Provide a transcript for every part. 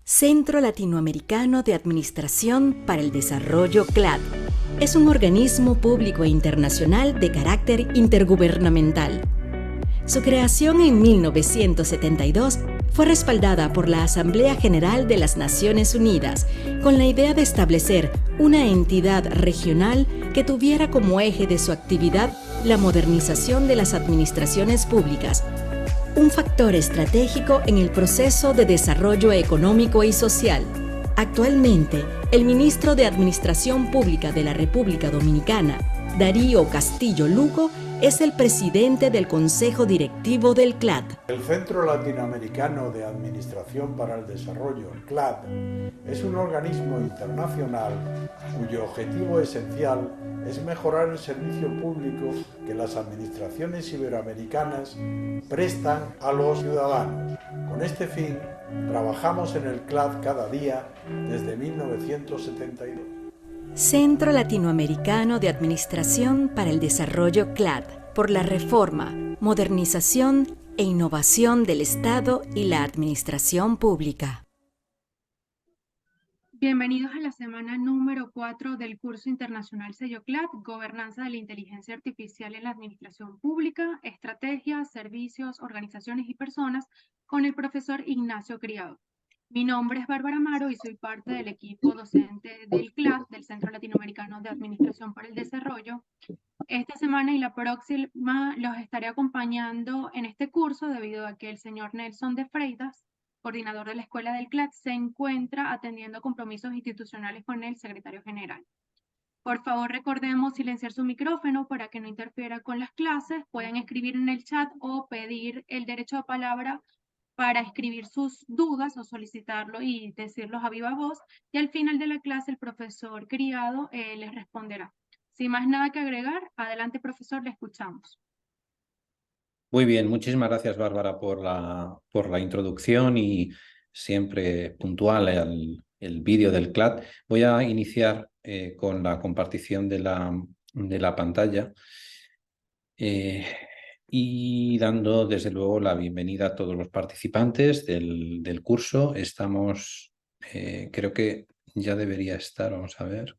Centro Latinoamericano de Administración para el Desarrollo CLAD. Es un organismo público e internacional de carácter intergubernamental. Su creación en 1972 fue respaldada por la Asamblea General de las Naciones Unidas con la idea de establecer una entidad regional que tuviera como eje de su actividad la modernización de las administraciones públicas, un factor estratégico en el proceso de desarrollo económico y social. Actualmente, el ministro de Administración Pública de la República Dominicana, Darío Castillo Lugo, es el presidente del Consejo Directivo del CLAD. El Centro Latinoamericano de Administración para el Desarrollo, CLAD, es un organismo internacional cuyo objetivo esencial es mejorar el servicio público que las administraciones iberoamericanas prestan a los ciudadanos. Con este fin, trabajamos en el CLAD cada día desde 1972. Centro Latinoamericano de Administración para el Desarrollo CLAD, por la reforma, modernización e innovación del Estado y la administración pública. Bienvenidos a la semana número 4 del curso internacional Sello CLAD, Gobernanza de la Inteligencia Artificial en la Administración Pública, Estrategias, Servicios, Organizaciones y Personas, con el profesor Ignacio Criado. Mi nombre es Bárbara Amaro y soy parte del equipo docente del CLAD, del Centro Latinoamericano de Administración para el Desarrollo. Esta semana y la próxima los estaré acompañando en este curso debido a que el señor Nelson de Freitas, coordinador de la Escuela del CLAD, se encuentra atendiendo compromisos institucionales con el secretario general. Por favor, recordemos silenciar su micrófono para que no interfiera con las clases. Pueden escribir en el chat o pedir el derecho de palabra para escribir sus dudas o solicitarlo y decirlos a viva voz. Y al final de la clase, el profesor Criado les responderá. Sin más nada que agregar, adelante, profesor, le escuchamos. Muy bien, muchísimas gracias, Bárbara, por la introducción y siempre puntual el vídeo del CLAD. Voy a iniciar con la compartición de la pantalla y dando, desde luego, la bienvenida a todos los participantes del curso. Estamos, creo que ya debería estar, vamos a ver.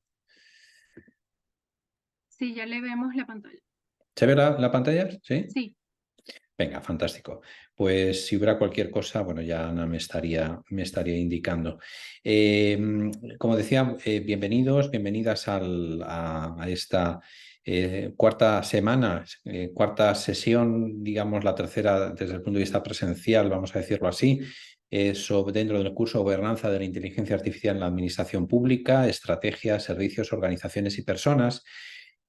Sí, ya le vemos la pantalla. ¿Se ve la pantalla? Sí. Sí. Venga, fantástico. Pues si hubiera cualquier cosa, bueno, ya Ana me estaría indicando. Como decía, bienvenidas a esta cuarta semana, cuarta sesión, digamos la tercera desde el punto de vista presencial, vamos a decirlo así, dentro del curso Gobernanza de la Inteligencia Artificial en la Administración Pública, Estrategias, Servicios, Organizaciones y Personas,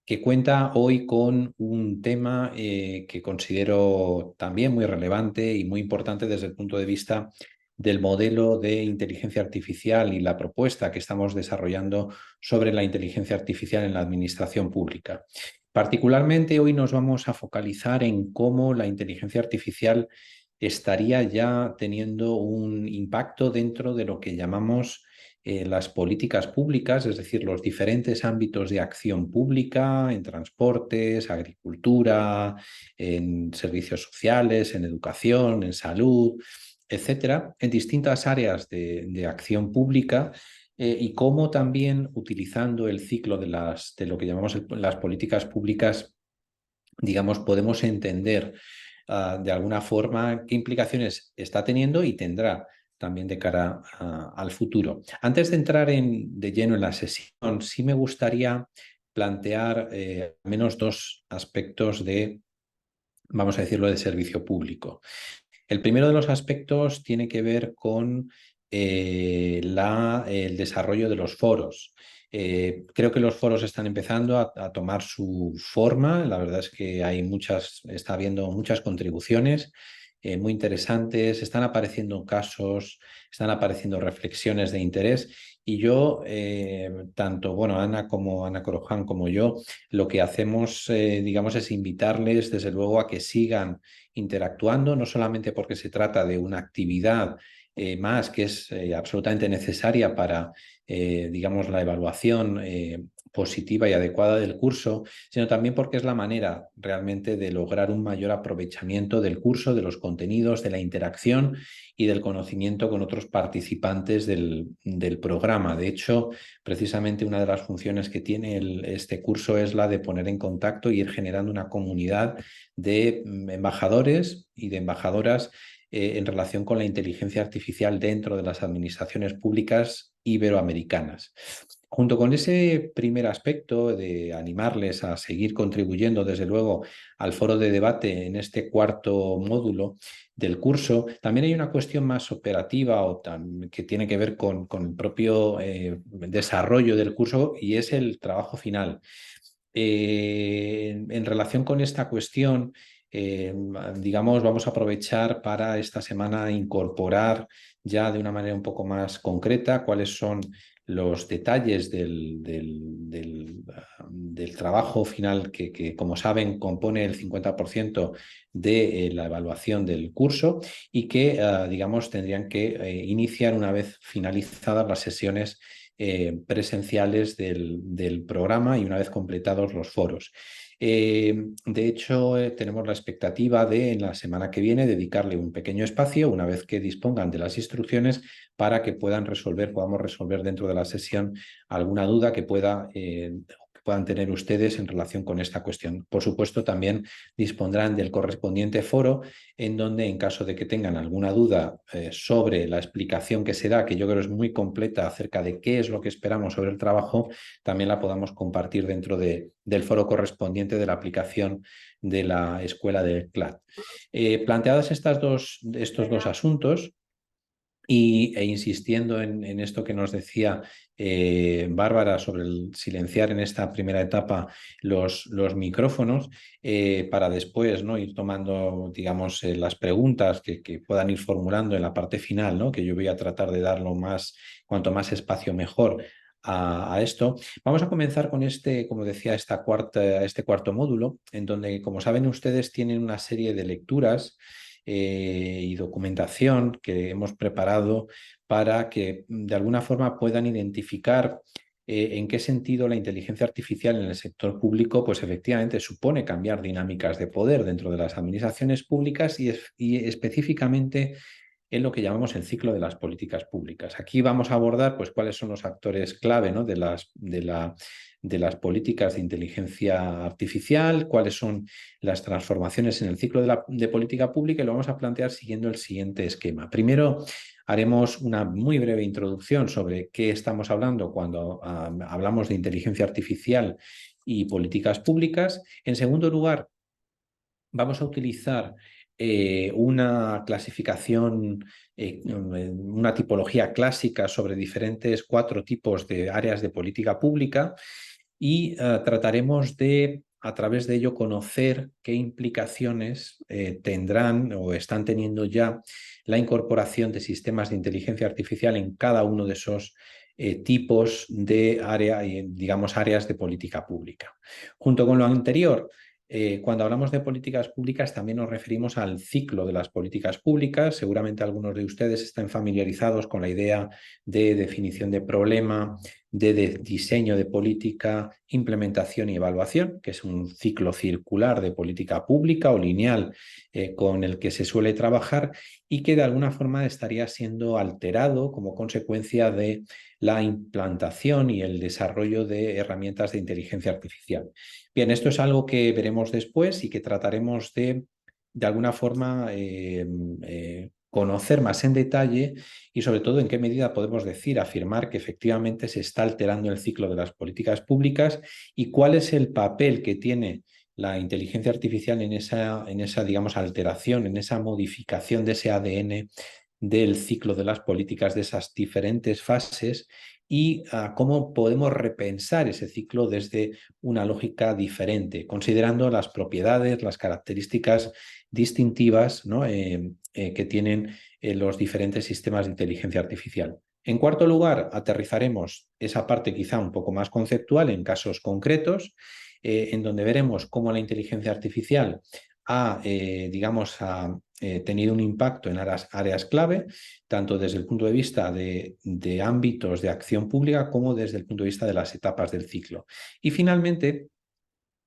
que cuenta hoy con un tema que considero también muy relevante y muy importante desde el punto de vista del modelo de inteligencia artificial y la propuesta que estamos desarrollando sobre la inteligencia artificial en la administración pública. Particularmente hoy nos vamos a focalizar en cómo la inteligencia artificial estaría ya teniendo un impacto dentro de lo que llamamos las políticas públicas, es decir, los diferentes ámbitos de acción pública en transportes, agricultura, en servicios sociales, en educación, en salud, etcétera, en distintas áreas de acción pública y cómo también utilizando el ciclo de lo que llamamos las políticas públicas, digamos, podemos entender de alguna forma qué implicaciones está teniendo y tendrá también de cara al futuro. Antes de entrar de lleno en la sesión, sí me gustaría plantear al menos dos aspectos vamos a decirlo, de servicio público. El primero de los aspectos tiene que ver con el desarrollo de los foros. Creo que los foros están empezando a tomar su forma. La verdad es que está habiendo muchas contribuciones muy interesantes, están apareciendo casos, están apareciendo reflexiones de interés y yo, tanto Ana Coroján como yo, lo que hacemos, digamos, es invitarles desde luego a que sigan interactuando, no solamente porque se trata de una actividad más que es absolutamente necesaria para, digamos, la evaluación positiva y adecuada del curso, sino también porque es la manera realmente de lograr un mayor aprovechamiento del curso, de los contenidos, de la interacción y del conocimiento con otros participantes del programa. De hecho, precisamente una de las funciones que tiene este curso es la de poner en contacto y ir generando una comunidad de embajadores y de embajadoras en relación con la inteligencia artificial dentro de las administraciones públicas iberoamericanas. Junto con ese primer aspecto de animarles a seguir contribuyendo, desde luego, al foro de debate en este cuarto módulo del curso, también hay una cuestión más operativa que tiene que ver con el propio desarrollo del curso, y es el trabajo final. En relación con esta cuestión, digamos, vamos a aprovechar para esta semana incorporar ya de una manera un poco más concreta cuáles son los detalles del trabajo final que, como saben, compone el 50% de la evaluación del curso y que, digamos, tendrían que iniciar una vez finalizadas las sesiones presenciales del programa y una vez completados los foros. De hecho, tenemos la expectativa de en la semana que viene dedicarle un pequeño espacio, una vez que dispongan de las instrucciones, para que podamos resolver dentro de la sesión alguna duda que puedan tener ustedes en relación con esta cuestión. Por supuesto, también dispondrán del correspondiente foro en donde, en caso de que tengan alguna duda sobre la explicación que se da, que yo creo es muy completa acerca de qué es lo que esperamos sobre el trabajo, también la podamos compartir dentro del foro correspondiente de la aplicación de la escuela del CLAD. Planteadas estos dos asuntos, e insistiendo en esto que nos decía Bárbara sobre el silenciar en esta primera etapa los micrófonos, para después, ¿no?, ir tomando, digamos, las preguntas que puedan ir formulando en la parte final, ¿no?, que yo voy a tratar de darlo cuanto más espacio mejor a esto. Vamos a comenzar con como decía, este cuarto módulo, en donde, como saben ustedes, tienen una serie de lecturas y documentación que hemos preparado para que de alguna forma puedan identificar en qué sentido la inteligencia artificial en el sector público pues efectivamente supone cambiar dinámicas de poder dentro de las administraciones públicas y específicamente en lo que llamamos el ciclo de las políticas públicas. Aquí vamos a abordar pues cuáles son los actores clave, ¿no?, de las políticas de inteligencia artificial, cuáles son las transformaciones en el ciclo de política pública, y lo vamos a plantear siguiendo el siguiente esquema. Primero, haremos una muy breve introducción sobre qué estamos hablando cuando hablamos de inteligencia artificial y políticas públicas. En segundo lugar, vamos a utilizar una clasificación, una tipología clásica sobre diferentes 4 tipos de áreas de política pública, y trataremos de, a través de ello, conocer qué implicaciones tendrán o están teniendo ya la incorporación de sistemas de inteligencia artificial en cada uno de esos tipos de áreas de política pública. Junto con lo anterior, cuando hablamos de políticas públicas también nos referimos al ciclo de las políticas públicas. Seguramente algunos de ustedes están familiarizados con la idea de definición de problema, de diseño de política, implementación y evaluación, que es un ciclo circular de política pública o lineal con el que se suele trabajar y que de alguna forma estaría siendo alterado como consecuencia de la implantación y el desarrollo de herramientas de inteligencia artificial. Bien, esto es algo que veremos después y que trataremos de alguna forma conocer más en detalle, y sobre todo en qué medida podemos afirmar que efectivamente se está alterando el ciclo de las políticas públicas y cuál es el papel que tiene la inteligencia artificial en esa digamos, alteración, en esa modificación de ese ADN del ciclo de las políticas, de esas diferentes fases, y cómo podemos repensar ese ciclo desde una lógica diferente, considerando las propiedades, las características distintivas, ¿no?, que tienen los diferentes sistemas de inteligencia artificial. En cuarto lugar, aterrizaremos esa parte quizá un poco más conceptual en casos concretos, en donde veremos cómo la inteligencia artificial ha tenido un impacto en áreas clave, tanto desde el punto de vista de ámbitos de acción pública como desde el punto de vista de las etapas del ciclo. Y finalmente,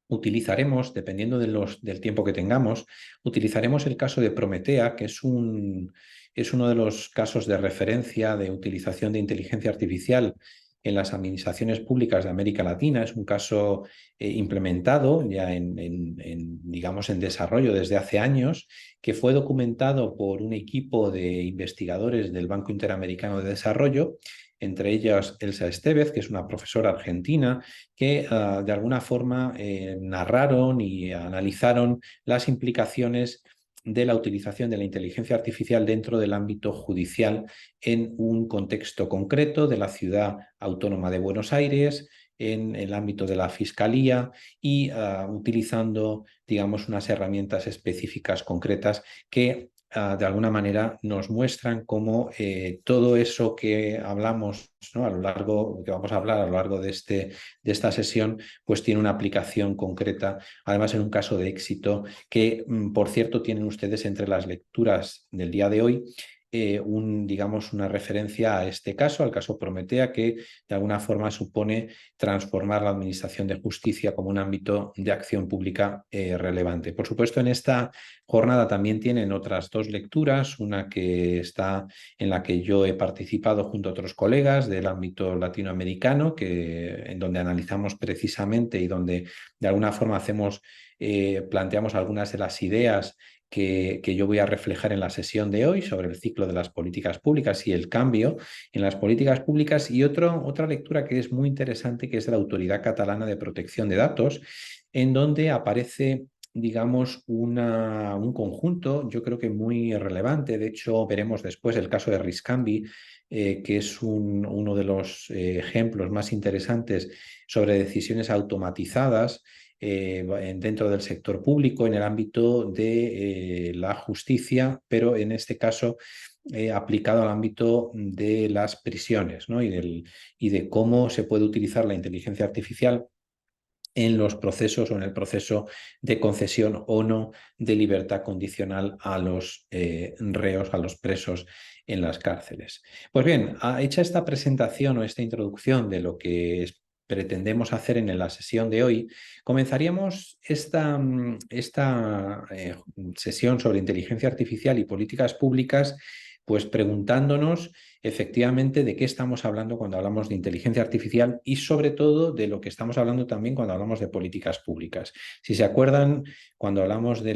utilizaremos, dependiendo del tiempo que tengamos, utilizaremos el caso de Prometea, que es uno de los casos de referencia de utilización de inteligencia artificial en las administraciones públicas de América Latina. Es un caso implementado ya digamos, en desarrollo desde hace años, que fue documentado por un equipo de investigadores del Banco Interamericano de Desarrollo, entre ellas Elsa Estevez, que es una profesora argentina, que de alguna forma narraron y analizaron las implicaciones de la utilización de la inteligencia artificial dentro del ámbito judicial en un contexto concreto de la ciudad autónoma de Buenos Aires, en el ámbito de la fiscalía y utilizando, digamos, unas herramientas específicas concretas que de alguna manera nos muestran cómo todo eso que hablamos, ¿no?, que vamos a hablar a lo largo de esta sesión, pues tiene una aplicación concreta, además en un caso de éxito que, por cierto, tienen ustedes entre las lecturas del día de hoy digamos, una referencia a este caso, al caso Prometea, que de alguna forma supone transformar la administración de justicia como un ámbito de acción pública relevante. Por supuesto, en esta jornada también tienen otras dos lecturas, una en la que yo he participado junto a otros colegas del ámbito latinoamericano, en donde analizamos precisamente y donde de alguna forma planteamos algunas de las ideas que yo voy a reflejar en la sesión de hoy sobre el ciclo de las políticas públicas y el cambio en las políticas públicas, y otra lectura que es muy interesante, que es de la Autoridad Catalana de Protección de Datos, en donde aparece, digamos, un conjunto, yo creo que muy relevante. De hecho, veremos después el caso de Riscambi, que es uno de los ejemplos más interesantes sobre decisiones automatizadas dentro del sector público en el ámbito de la justicia, pero en este caso aplicado al ámbito de las prisiones, ¿no?, y de cómo se puede utilizar la inteligencia artificial en los procesos o en el proceso de concesión o no de libertad condicional a los reos, a los presos en las cárceles. Pues bien, hecha esta presentación o esta introducción de lo que pretendemos hacer en la sesión de hoy, comenzaríamos esta sesión sobre inteligencia artificial y políticas públicas, pues preguntándonos efectivamente de qué estamos hablando cuando hablamos de inteligencia artificial y sobre todo de lo que estamos hablando también cuando hablamos de políticas públicas. Si se acuerdan, cuando hablamos de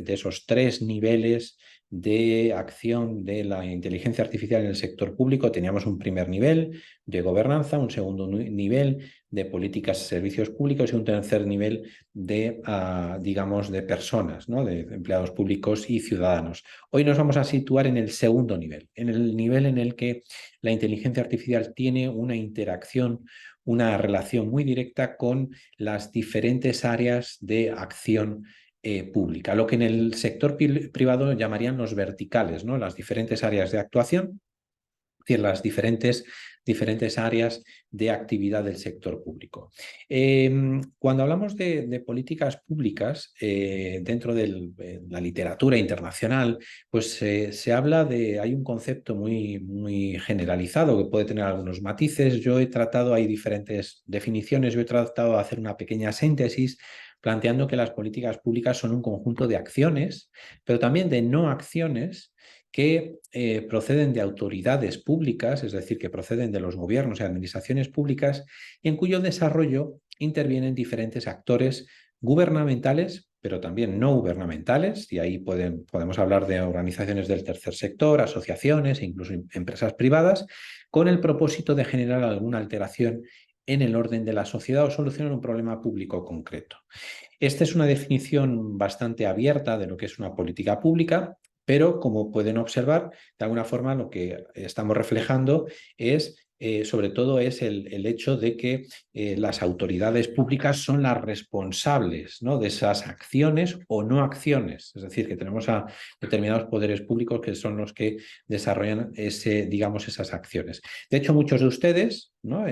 esos 3 niveles de acción de la inteligencia artificial en el sector público, teníamos un primer nivel de gobernanza, un segundo nivel de políticas y servicios públicos y un tercer nivel digamos, de personas, ¿no?, de empleados públicos y ciudadanos. Hoy nos vamos a situar en el segundo nivel, en el nivel en el que la inteligencia artificial tiene una interacción, una relación muy directa con las diferentes áreas de acción pública, lo que en el sector privado llamarían los verticales, ¿no?, las diferentes áreas de actuación, es decir, las diferentes áreas de actividad del sector público. Cuando hablamos de políticas públicas, dentro de la literatura internacional, pues se habla hay un concepto muy, muy generalizado que puede tener algunos matices. Hay diferentes definiciones, yo he tratado de hacer una pequeña síntesis planteando que las políticas públicas son un conjunto de acciones, pero también de no acciones que proceden de autoridades públicas, es decir, que proceden de los gobiernos y administraciones públicas, y en cuyo desarrollo intervienen diferentes actores gubernamentales, pero también no gubernamentales, y ahí podemos hablar de organizaciones del tercer sector, asociaciones e incluso empresas privadas, con el propósito de generar alguna alteración en el orden de la sociedad o solucionar un problema público concreto. Esta es una definición bastante abierta de lo que es una política pública, pero como pueden observar, de alguna forma lo que estamos reflejando sobre todo es el hecho de que las autoridades públicas son las responsables, ¿no?, de esas acciones o no acciones. Es decir, que tenemos a determinados poderes públicos que son los que desarrollan esas acciones. De hecho, muchos de ustedes ¿no?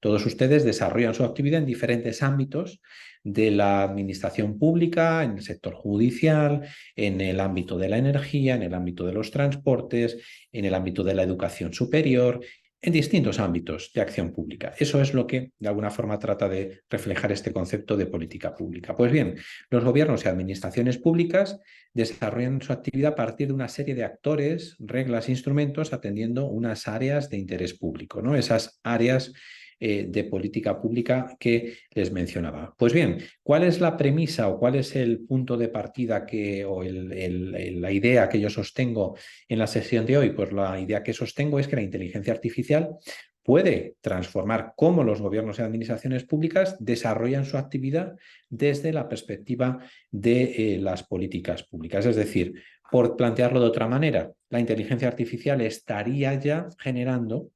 Todos ustedes desarrollan su actividad en diferentes ámbitos de la administración pública, en el sector judicial, en el ámbito de la energía, en el ámbito de los transportes, en el ámbito de la educación superior, en distintos ámbitos de acción pública. Eso es lo que de alguna forma trata de reflejar este concepto de política pública. Pues bien, los gobiernos y administraciones públicas desarrollan su actividad a partir de una serie de actores, reglas e instrumentos atendiendo unas áreas de interés público, ¿no? Esas áreas de política pública que les mencionaba. Pues bien, ¿cuál es la premisa o cuál es el punto de partida o la idea que yo sostengo en la sesión de hoy? Pues la idea que sostengo es que la inteligencia artificial puede transformar cómo los gobiernos y administraciones públicas desarrollan su actividad desde la perspectiva de las políticas públicas. Es decir, por plantearlo de otra manera, la inteligencia artificial estaría ya generando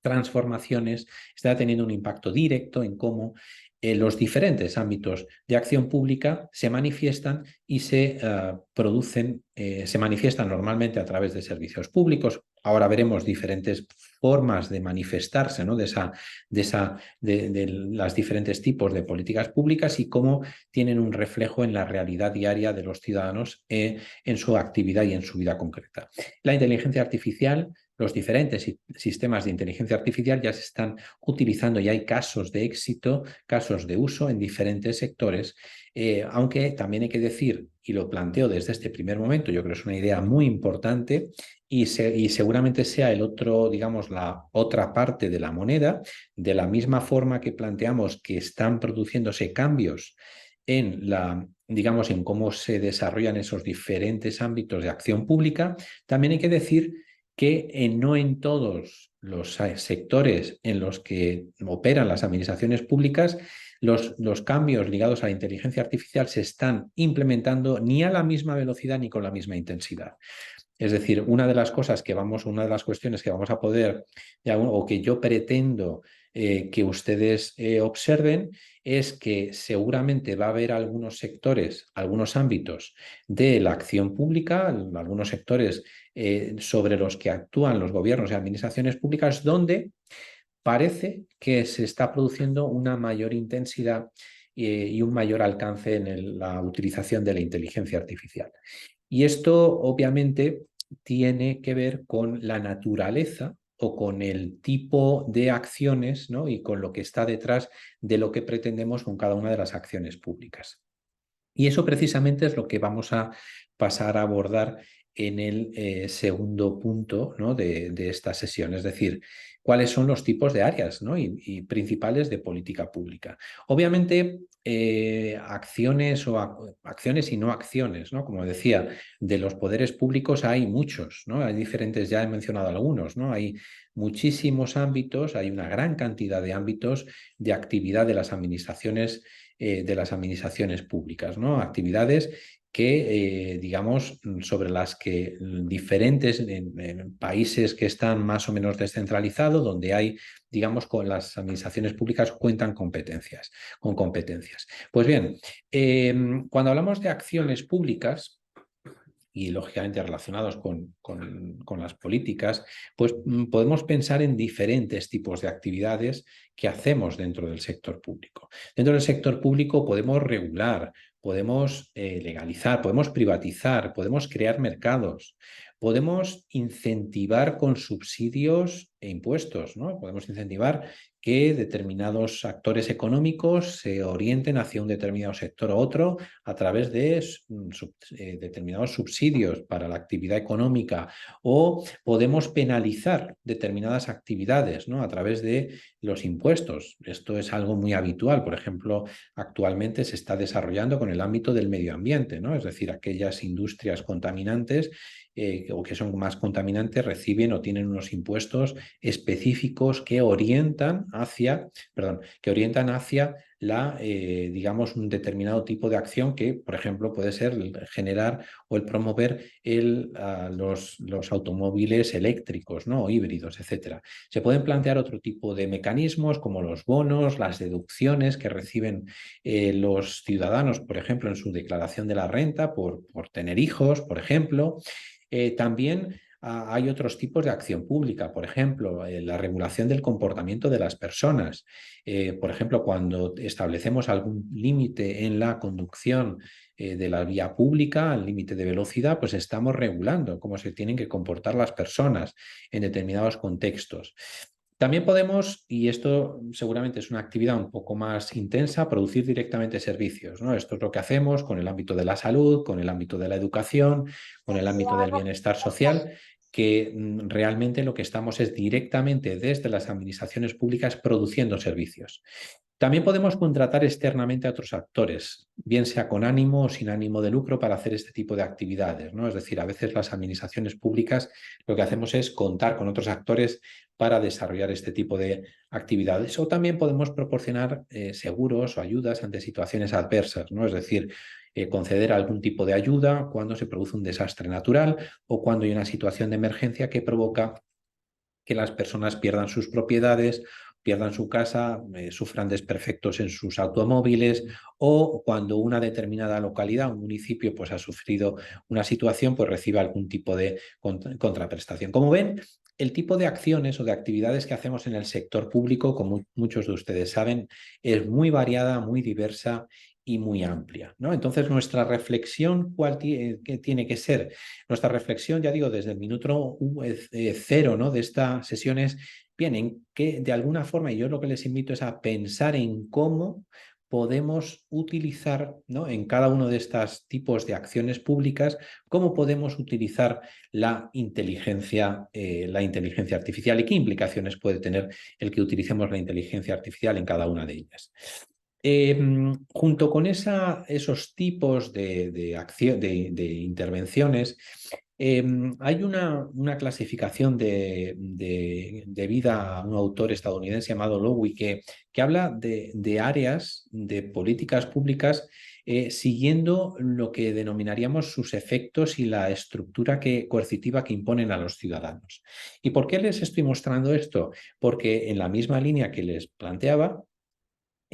transformaciones, está teniendo un impacto directo en cómo los diferentes ámbitos de acción pública se manifiestan y se se manifiestan normalmente a través de servicios públicos. Ahora veremos diferentes formas de manifestarse, ¿no? de los diferentes tipos de políticas públicas y cómo tienen un reflejo en la realidad diaria de los ciudadanos en su actividad y en su vida concreta. La inteligencia artificial, los diferentes sistemas de inteligencia artificial ya se están utilizando y hay casos de éxito, casos de uso en diferentes sectores, aunque también hay que decir, y lo planteo desde este primer momento, yo creo que es una idea muy importante y seguramente sea el otro, digamos, la otra parte de la moneda, de la misma forma que planteamos que están produciéndose cambios en digamos, en cómo se desarrollan esos diferentes ámbitos de acción pública, también hay que decir que no en todos los sectores en los que operan las administraciones públicas los cambios ligados a la inteligencia artificial se están implementando ni a la misma velocidad ni con la misma intensidad. Es decir, una de las cuestiones que vamos a poder, o que yo pretendo que ustedes observen, es que seguramente va a haber algunos sectores, algunos ámbitos de la acción pública, algunos sectores sobre los que actúan los gobiernos y administraciones públicas, donde parece que se está produciendo una mayor intensidad y un mayor alcance en la utilización de la inteligencia artificial. Y esto obviamente tiene que ver con la naturaleza o con el tipo de acciones, ¿no? Y con lo que está detrás de lo que pretendemos con cada una de las acciones públicas. Y eso precisamente es lo que vamos a pasar a abordar en el segundo punto, ¿no? de esta sesión, es decir, cuáles son los tipos de áreas, ¿no? y principales de política pública. Obviamente, acciones y no acciones, ¿no? Como decía, de los poderes públicos hay muchos, ¿no? Hay diferentes, ya he mencionado algunos, ¿no? Hay muchísimos ámbitos, hay una gran cantidad de ámbitos de actividad de las administraciones públicas, ¿no? Actividades que, digamos, sobre las que diferentes en países que están más o menos descentralizados, donde hay, digamos, con las administraciones públicas cuentan con competencias. Pues bien, cuando hablamos de acciones públicas, y lógicamente relacionados con las políticas, pues podemos pensar en diferentes tipos de actividades que hacemos dentro del sector público. Dentro del sector público podemos regular, podemos legalizar, podemos privatizar, podemos crear mercados, podemos incentivar con subsidios e impuestos, ¿no? Podemos incentivar que determinados actores económicos se orienten hacia un determinado sector u otro a través de determinados subsidios para la actividad económica, o podemos penalizar determinadas actividades, ¿no? A través de los impuestos. Esto es algo muy habitual. Por ejemplo, actualmente se está desarrollando con el ámbito del medio ambiente, ¿no? Es decir, aquellas industrias contaminantes o que son más contaminantes reciben o tienen unos impuestos específicos que orientan hacia digamos, un determinado tipo de acción que, por ejemplo, puede ser el generar o el promover los automóviles eléctricos, ¿no? O híbridos, etcétera. Se pueden plantear otro tipo de mecanismos como los bonos, las deducciones que reciben los ciudadanos, por ejemplo, en su declaración de la renta por tener hijos, por ejemplo. También hay otros tipos de acción pública, por ejemplo, la regulación del comportamiento de las personas. Por ejemplo, cuando establecemos algún límite en la conducción de la vía pública, al límite de velocidad, pues estamos regulando cómo se tienen que comportar las personas en determinados contextos. También podemos, y esto seguramente es una actividad un poco más intensa, producir directamente servicios, ¿no? Esto es lo que hacemos con el ámbito de la salud, con el ámbito de la educación, con el ámbito del bienestar social, que realmente lo que estamos es directamente desde las administraciones públicas produciendo servicios. También podemos contratar externamente a otros actores, bien sea con ánimo o sin ánimo de lucro, para hacer este tipo de actividades, ¿no? Es decir, a veces las administraciones públicas lo que hacemos es contar con otros actores para desarrollar este tipo de actividades. O también podemos proporcionar seguros o ayudas ante situaciones adversas, ¿no? Es decir, conceder algún tipo de ayuda cuando se produce un desastre natural o cuando hay una situación de emergencia que provoca que las personas pierdan sus propiedades, pierdan su casa, sufran desperfectos en sus automóviles, o cuando una determinada localidad, un municipio, pues ha sufrido una situación, pues reciba algún tipo de contraprestación. Como ven, el tipo de acciones o de actividades que hacemos en el sector público, como muchos de ustedes saben, es muy variada, muy diversa y muy amplia, ¿no? Entonces, nuestra reflexión, ¿qué tiene que ser? Nuestra reflexión, ya digo, desde el minuto cero, ¿no?, de esta sesión es, bien, en que de alguna forma, y yo lo que les invito es a pensar en cómo podemos utilizar, ¿no?, en cada uno de estos tipos de acciones públicas, cómo podemos utilizar la inteligencia artificial y qué implicaciones puede tener el que utilicemos la inteligencia artificial en cada una de ellas. Junto con esos tipos de intervenciones, hay una clasificación debida a un autor estadounidense llamado Lowy que habla de áreas de políticas públicas siguiendo lo que denominaríamos sus efectos y la estructura coercitiva que imponen a los ciudadanos. ¿Y por qué les estoy mostrando esto? Porque en la misma línea que les planteaba,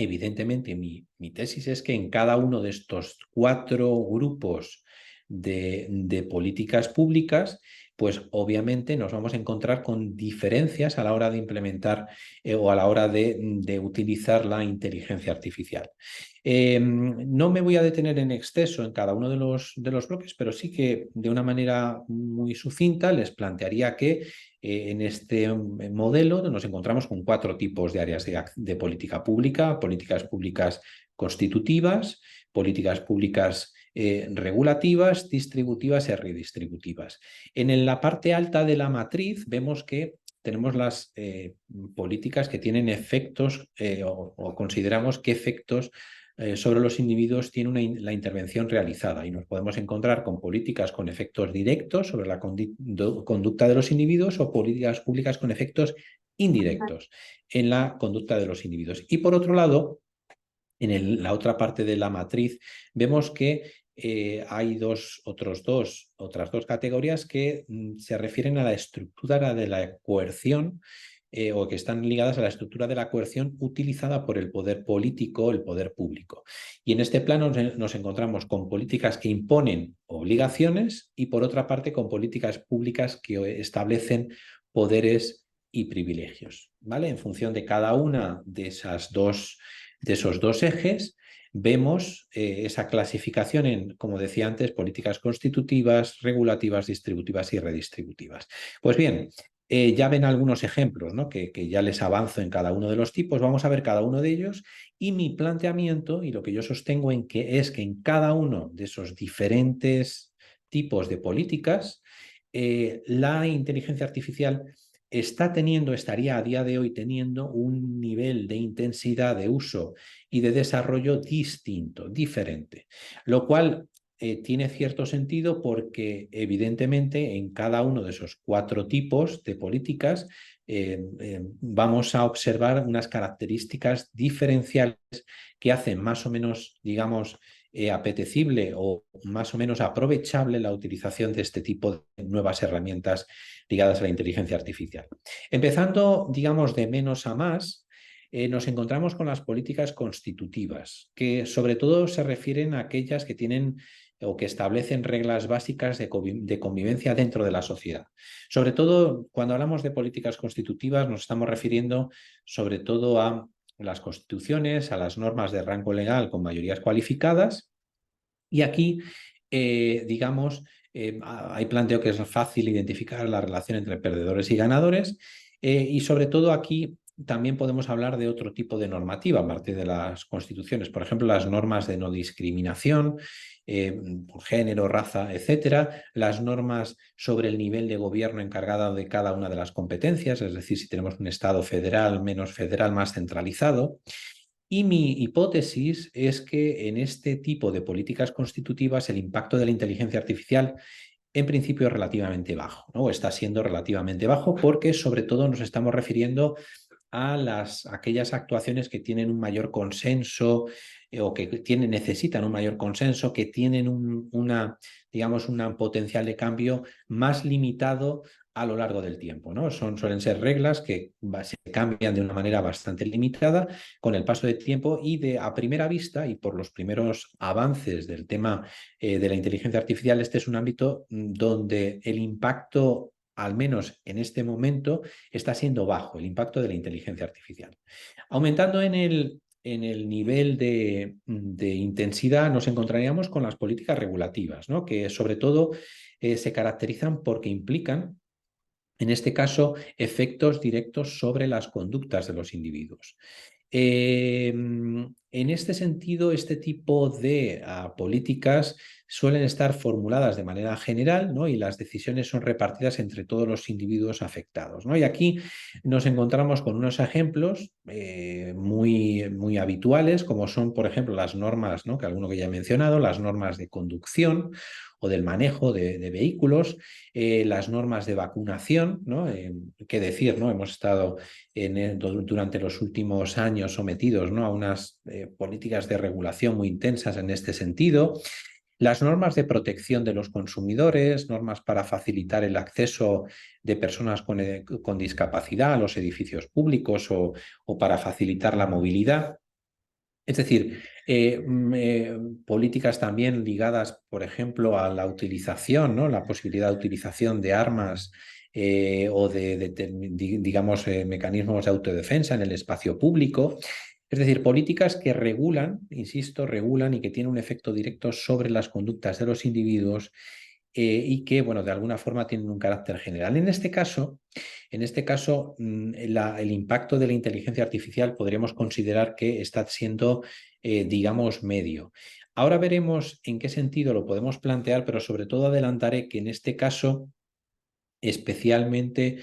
evidentemente, mi tesis es que en cada uno de estos 4 grupos de políticas públicas, pues obviamente nos vamos a encontrar con diferencias a la hora de implementar o a la hora de utilizar la inteligencia artificial. No me voy a detener en exceso en cada uno de los bloques, pero sí que de una manera muy sucinta les plantearía que en este modelo nos encontramos con 4 tipos de áreas de política pública: políticas públicas constitutivas, políticas públicas regulativas, distributivas y redistributivas. En la parte alta de la matriz vemos que tenemos las políticas que tienen efectos o consideramos qué efectos sobre los individuos tiene la intervención realizada, y nos podemos encontrar con políticas con efectos directos sobre la conducta de los individuos o políticas públicas con efectos indirectos en la conducta de los individuos. Y por otro lado, en la otra parte de la matriz vemos que hay otras dos categorías que se refieren a la estructura de la coerción o que están ligadas a la estructura de la coerción utilizada por el poder político, el poder público. Y en este plano nos encontramos con políticas que imponen obligaciones y, por otra parte, con políticas públicas que establecen poderes y privilegios, ¿vale? En función de cada una de esos dos ejes, vemos esa clasificación en, como decía antes, políticas constitutivas, regulativas, distributivas y redistributivas. Pues bien, ya ven algunos ejemplos, ¿no?, que ya les avanzo en cada uno de los tipos. Vamos a ver cada uno de ellos, y mi planteamiento y lo que yo sostengo es que en cada uno de esos diferentes tipos de políticas la inteligencia artificial estaría a día de hoy teniendo un nivel de intensidad de uso y de desarrollo distinto, diferente, lo cual tiene cierto sentido porque evidentemente en cada uno de esos 4 tipos de políticas vamos a observar unas características diferenciales que hacen más o menos, digamos, apetecible o más o menos aprovechable la utilización de este tipo de nuevas herramientas ligadas a la inteligencia artificial. Empezando, digamos, de menos a más, nos encontramos con las políticas constitutivas, que sobre todo se refieren a aquellas que tienen o que establecen reglas básicas de convivencia dentro de la sociedad. Sobre todo, cuando hablamos de políticas constitutivas, nos estamos refiriendo sobre todo a las constituciones, a las normas de rango legal con mayorías cualificadas, y aquí, digamos, ahí planteo que es fácil identificar la relación entre perdedores y ganadores, y sobre todo aquí también podemos hablar de otro tipo de normativa a partir de las constituciones, por ejemplo, las normas de no discriminación, por género, raza, etcétera, las normas sobre el nivel de gobierno encargado de cada una de las competencias, es decir, si tenemos un Estado federal, menos federal, más centralizado. Y mi hipótesis es que en este tipo de políticas constitutivas el impacto de la inteligencia artificial en principio es relativamente bajo, ¿no? Está siendo relativamente bajo porque sobre todo nos estamos refiriendo a aquellas actuaciones que tienen un mayor consenso o que necesitan un mayor consenso, que tienen digamos, un potencial de cambio más limitado a lo largo del tiempo, ¿no? Suelen ser reglas que se cambian de una manera bastante limitada con el paso del tiempo y a primera vista y por los primeros avances del tema de la inteligencia artificial, este es un ámbito donde el impacto, al menos en este momento, está siendo bajo, el impacto de la inteligencia artificial. Aumentando en el nivel de intensidad, nos encontraríamos con las políticas regulativas, ¿no? Que sobre todo se caracterizan porque implican, en este caso, efectos directos sobre las conductas de los individuos. En este sentido, este tipo de políticas suelen estar formuladas de manera general, ¿no? Y las decisiones son repartidas entre todos los individuos afectados, ¿no? Y aquí nos encontramos con unos ejemplos muy habituales, como son, por ejemplo, las normas, ¿no? Que alguno que ya he mencionado, las normas de conducción o del manejo de vehículos, las normas de vacunación, ¿no? Qué decir, ¿no? Hemos estado durante los últimos años sometidos, ¿no? a unas políticas de regulación muy intensas en este sentido. Las normas de protección de los consumidores, normas para facilitar el acceso de personas con discapacidad a los edificios públicos o para facilitar la movilidad. Es decir, políticas también ligadas, por ejemplo, a la utilización, ¿no? La posibilidad de utilización de armas o digamos, mecanismos de autodefensa en el espacio público. Es decir, políticas que regulan, insisto, regulan y que tienen un efecto directo sobre las conductas de los individuos y que, bueno, de alguna forma tienen un carácter general. En este caso, el impacto de la inteligencia artificial podríamos considerar que está siendo, digamos, medio. Ahora veremos en qué sentido lo podemos plantear, pero sobre todo adelantaré que en este caso, especialmente,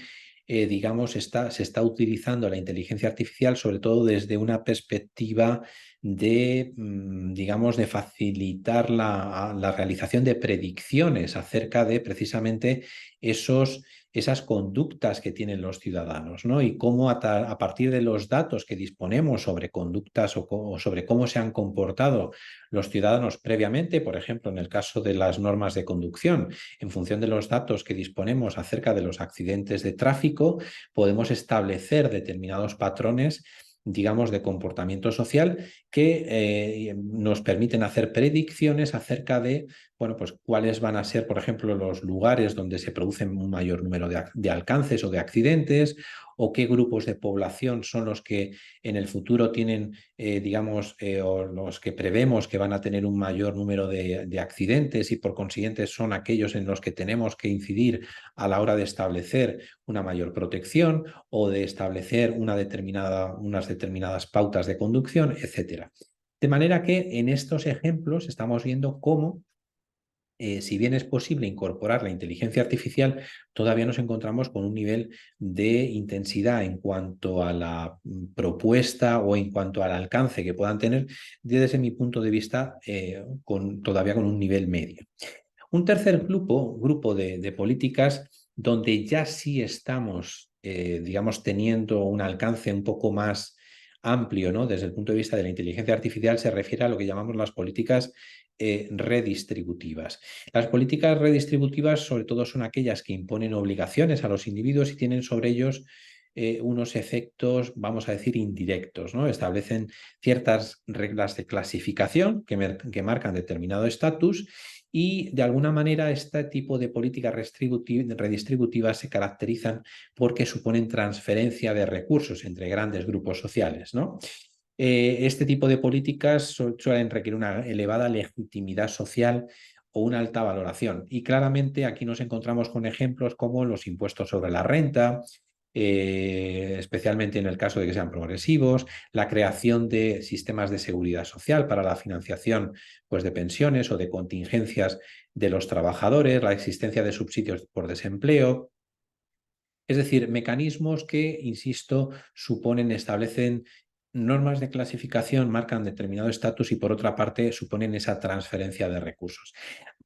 digamos, se está utilizando la inteligencia artificial sobre todo desde una perspectiva de, digamos, de facilitar la realización de predicciones acerca de precisamente esas conductas que tienen los ciudadanos, ¿no? Y cómo a partir de los datos que disponemos sobre conductas o sobre cómo se han comportado los ciudadanos previamente, por ejemplo, en el caso de las normas de conducción, en función de los datos que disponemos acerca de los accidentes de tráfico, podemos establecer determinados patrones, digamos, de comportamiento social que nos permiten hacer predicciones acerca de, bueno, pues cuáles van a ser, por ejemplo, los lugares donde se producen un mayor número de alcances o de accidentes, o qué grupos de población son los que en el futuro tienen, digamos, o los que prevemos que van a tener un mayor número de accidentes y por consiguiente son aquellos en los que tenemos que incidir a la hora de establecer una mayor protección o de establecer unas determinadas pautas de conducción, etcétera. De manera que en estos ejemplos estamos viendo cómo, si bien es posible incorporar la inteligencia artificial, todavía nos encontramos con un nivel de intensidad en cuanto a la propuesta o en cuanto al alcance que puedan tener, desde mi punto de vista, todavía con un nivel medio. Un tercer grupo de políticas donde ya sí estamos, digamos, teniendo un alcance un poco más amplio, ¿no? Desde el punto de vista de la inteligencia artificial, se refiere a lo que llamamos las políticas redistributivas. Las políticas redistributivas sobre todo son aquellas que imponen obligaciones a los individuos y tienen sobre ellos unos efectos, vamos a decir, indirectos, ¿no? Establecen ciertas reglas de clasificación que marcan determinado estatus y, de alguna manera, este tipo de políticas redistributivas se caracterizan porque suponen transferencia de recursos entre grandes grupos sociales, ¿no? Este tipo de políticas suelen requerir una elevada legitimidad social o una alta valoración. Y claramente aquí nos encontramos con ejemplos como los impuestos sobre la renta, especialmente en el caso de que sean progresivos, la creación de sistemas de seguridad social para la financiación, pues, de pensiones o de contingencias de los trabajadores, la existencia de subsidios por desempleo. Es decir, mecanismos que, insisto, establecen normas de clasificación, marcan determinado estatus y, por otra parte, suponen esa transferencia de recursos.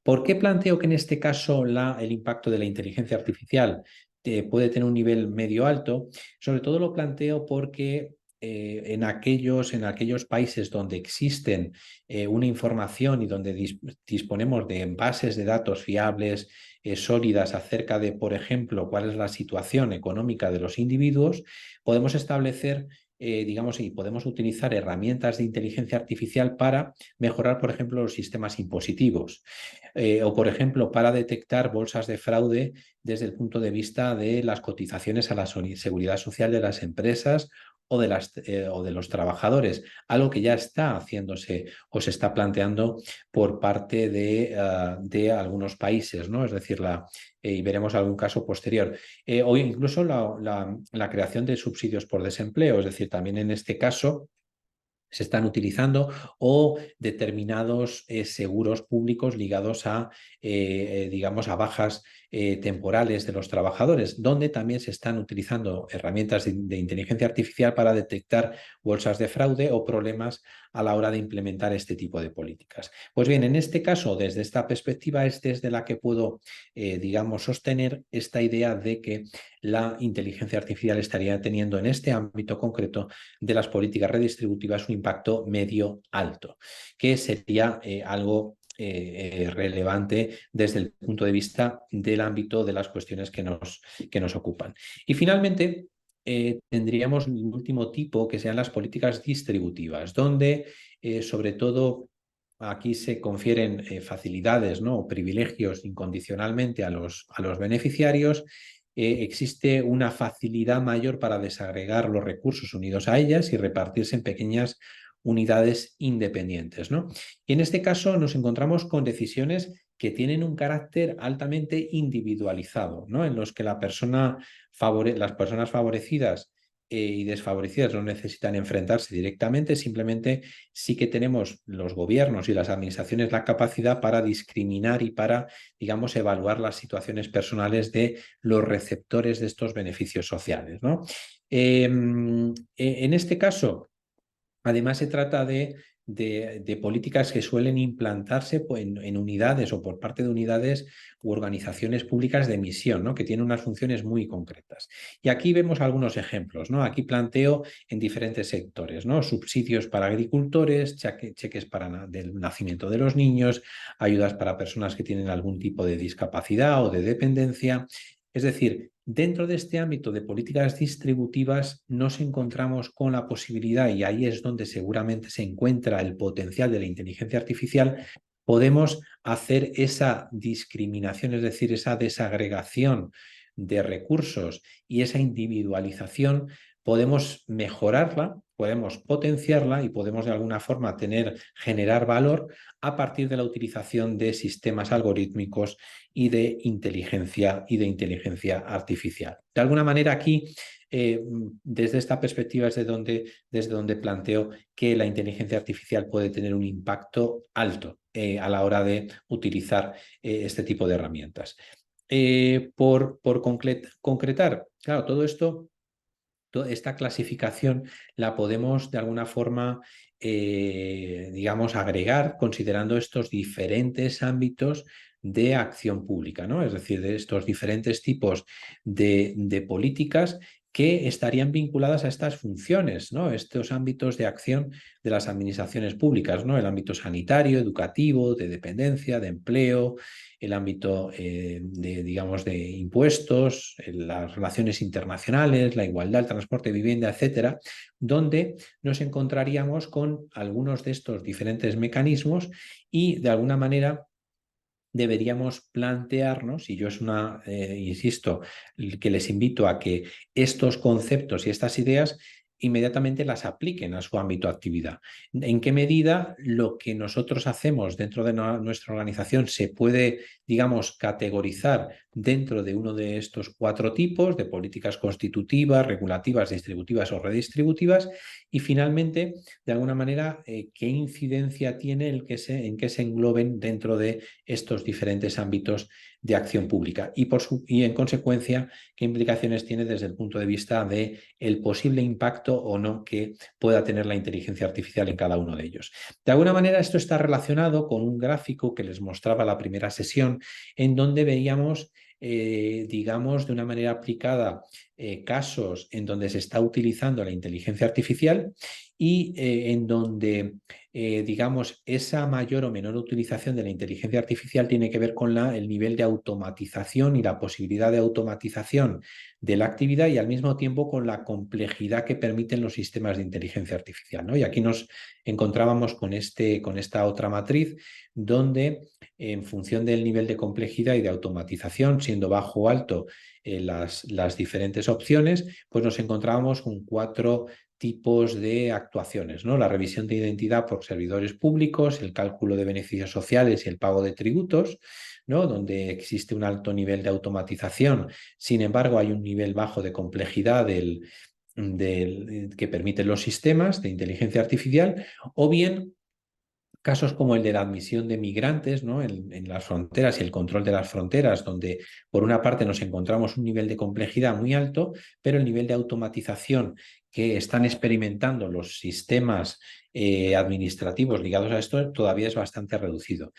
¿Por qué planteo que en este caso el impacto de la inteligencia artificial puede tener un nivel medio alto? Sobre todo lo planteo porque en aquellos países donde existen una información y donde disponemos de bases de datos fiables, sólidas acerca de, por ejemplo, cuál es la situación económica de los individuos, podemos establecer, y podemos utilizar herramientas de inteligencia artificial para mejorar, por ejemplo, los sistemas impositivos. O, por ejemplo, para detectar bolsas de fraude desde el punto de vista de las cotizaciones a la seguridad social de las empresas o de los trabajadores, algo que ya está haciéndose o se está planteando por parte de algunos países, ¿no? Es decir, y veremos algún caso posterior. O incluso la creación de subsidios por desempleo, es decir, también en este caso se están utilizando, o determinados seguros públicos ligados a bajas temporales de los trabajadores, donde también se están utilizando herramientas de inteligencia artificial para detectar bolsas de fraude o problemas a la hora de implementar este tipo de políticas. Pues bien, en este caso, desde esta perspectiva, es desde la que puedo, sostener esta idea de que la inteligencia artificial estaría teniendo en este ámbito concreto de las políticas redistributivas un impacto medio alto, que sería algo relevante desde el punto de vista del ámbito de las cuestiones que nos ocupan. Y finalmente, tendríamos el último tipo, que sean las políticas distributivas, donde sobre todo aquí se confieren facilidades, ¿no?, o privilegios incondicionalmente a los beneficiarios. Existe una facilidad mayor para desagregar los recursos unidos a ellas y repartirse en pequeñas unidades independientes, ¿no? Y en este caso nos encontramos con decisiones que tienen un carácter altamente individualizado, ¿no?, en los que las personas favorecidas y desfavorecidas no necesitan enfrentarse directamente, simplemente sí que tenemos los gobiernos y las administraciones la capacidad para discriminar y para, evaluar las situaciones personales de los receptores de estos beneficios sociales, ¿no? En este caso, además, se trata de políticas que suelen implantarse en unidades o por parte de unidades u organizaciones públicas de misión, ¿no?, que tienen unas funciones muy concretas. Y aquí vemos algunos ejemplos, ¿no? Aquí planteo en diferentes sectores, ¿no? Subsidios para agricultores, cheques para el nacimiento de los niños, ayudas para personas que tienen algún tipo de discapacidad o de dependencia. Es decir, dentro de este ámbito de políticas distributivas nos encontramos con la posibilidad, y ahí es donde seguramente se encuentra el potencial de la inteligencia artificial, podemos hacer esa discriminación, es decir, esa desagregación de recursos y esa individualización, podemos mejorarla, podemos potenciarla y podemos de alguna forma generar valor a partir de la utilización de sistemas algorítmicos y de inteligencia artificial. De alguna manera aquí, desde esta perspectiva es desde donde planteo que la inteligencia artificial puede tener un impacto alto a la hora de utilizar este tipo de herramientas. Por concretar, claro, todo esto, esta clasificación la podemos de alguna forma, agregar considerando estos diferentes ámbitos de acción pública, ¿no? Es decir, de estos diferentes tipos de políticas que estarían vinculadas a estas funciones, ¿no? Estos ámbitos de acción de las administraciones públicas, ¿no? El ámbito sanitario, educativo, de dependencia, de empleo, el ámbito digamos, de impuestos, las relaciones internacionales, la igualdad, el transporte, vivienda, etcétera, donde nos encontraríamos con algunos de estos diferentes mecanismos y, de alguna manera, deberíamos plantearnos, y yo insisto, que les invito a que estos conceptos y estas ideas inmediatamente las apliquen a su ámbito de actividad. ¿En qué medida lo que nosotros hacemos dentro de nuestra organización se puede, digamos, categorizar dentro de uno de estos 4 tipos de políticas constitutivas, regulativas, distributivas o redistributivas? Y finalmente, de alguna manera, ¿qué incidencia tiene en que se engloben dentro de estos diferentes ámbitos de acción pública? Y en consecuencia, ¿qué implicaciones tiene desde el punto de vista del posible impacto o no que pueda tener la inteligencia artificial en cada uno de ellos? De alguna manera, esto está relacionado con un gráfico que les mostraba la primera sesión, en donde veíamos, digamos, de una manera aplicada, casos en donde se está utilizando la inteligencia artificial y en donde, digamos, esa mayor o menor utilización de la inteligencia artificial tiene que ver con el nivel de automatización y la posibilidad de automatización de la actividad, y al mismo tiempo con la complejidad que permiten los sistemas de inteligencia artificial, ¿no? Y aquí nos encontrábamos con esta otra matriz, donde en función del nivel de complejidad y de automatización, siendo bajo o alto las diferentes opciones, pues nos encontrábamos con 4 tipos de actuaciones, ¿no? La revisión de identidad por servidores públicos, el cálculo de beneficios sociales y el pago de tributos, ¿no? Donde existe un alto nivel de automatización, sin embargo hay un nivel bajo de complejidad que permiten los sistemas de inteligencia artificial, o bien casos como el de la admisión de migrantes, ¿no? en las fronteras y el control de las fronteras, donde por una parte nos encontramos un nivel de complejidad muy alto, pero el nivel de automatización que están experimentando los sistemas administrativos ligados a esto todavía es bastante reducido.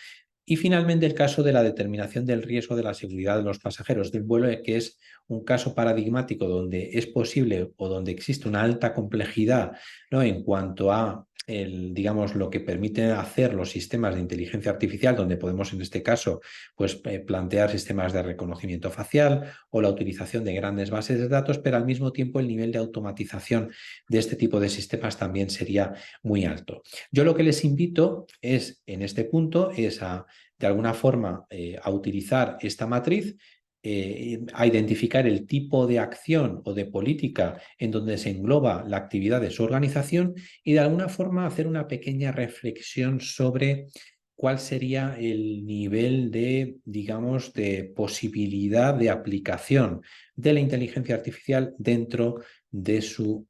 Y finalmente el caso de la determinación del riesgo de la seguridad de los pasajeros del vuelo, que es un caso paradigmático donde es posible o donde existe una alta complejidad, ¿no? En cuanto a digamos, lo que permiten hacer los sistemas de inteligencia artificial, donde podemos en este caso pues, plantear sistemas de reconocimiento facial o la utilización de grandes bases de datos, pero al mismo tiempo el nivel de automatización de este tipo de sistemas también sería muy alto. Yo lo que les invito en este punto es de alguna forma, a utilizar esta matriz, a identificar el tipo de acción o de política en donde se engloba la actividad de su organización y de alguna forma hacer una pequeña reflexión sobre cuál sería el nivel de, digamos, de posibilidad de aplicación de la inteligencia artificial dentro de su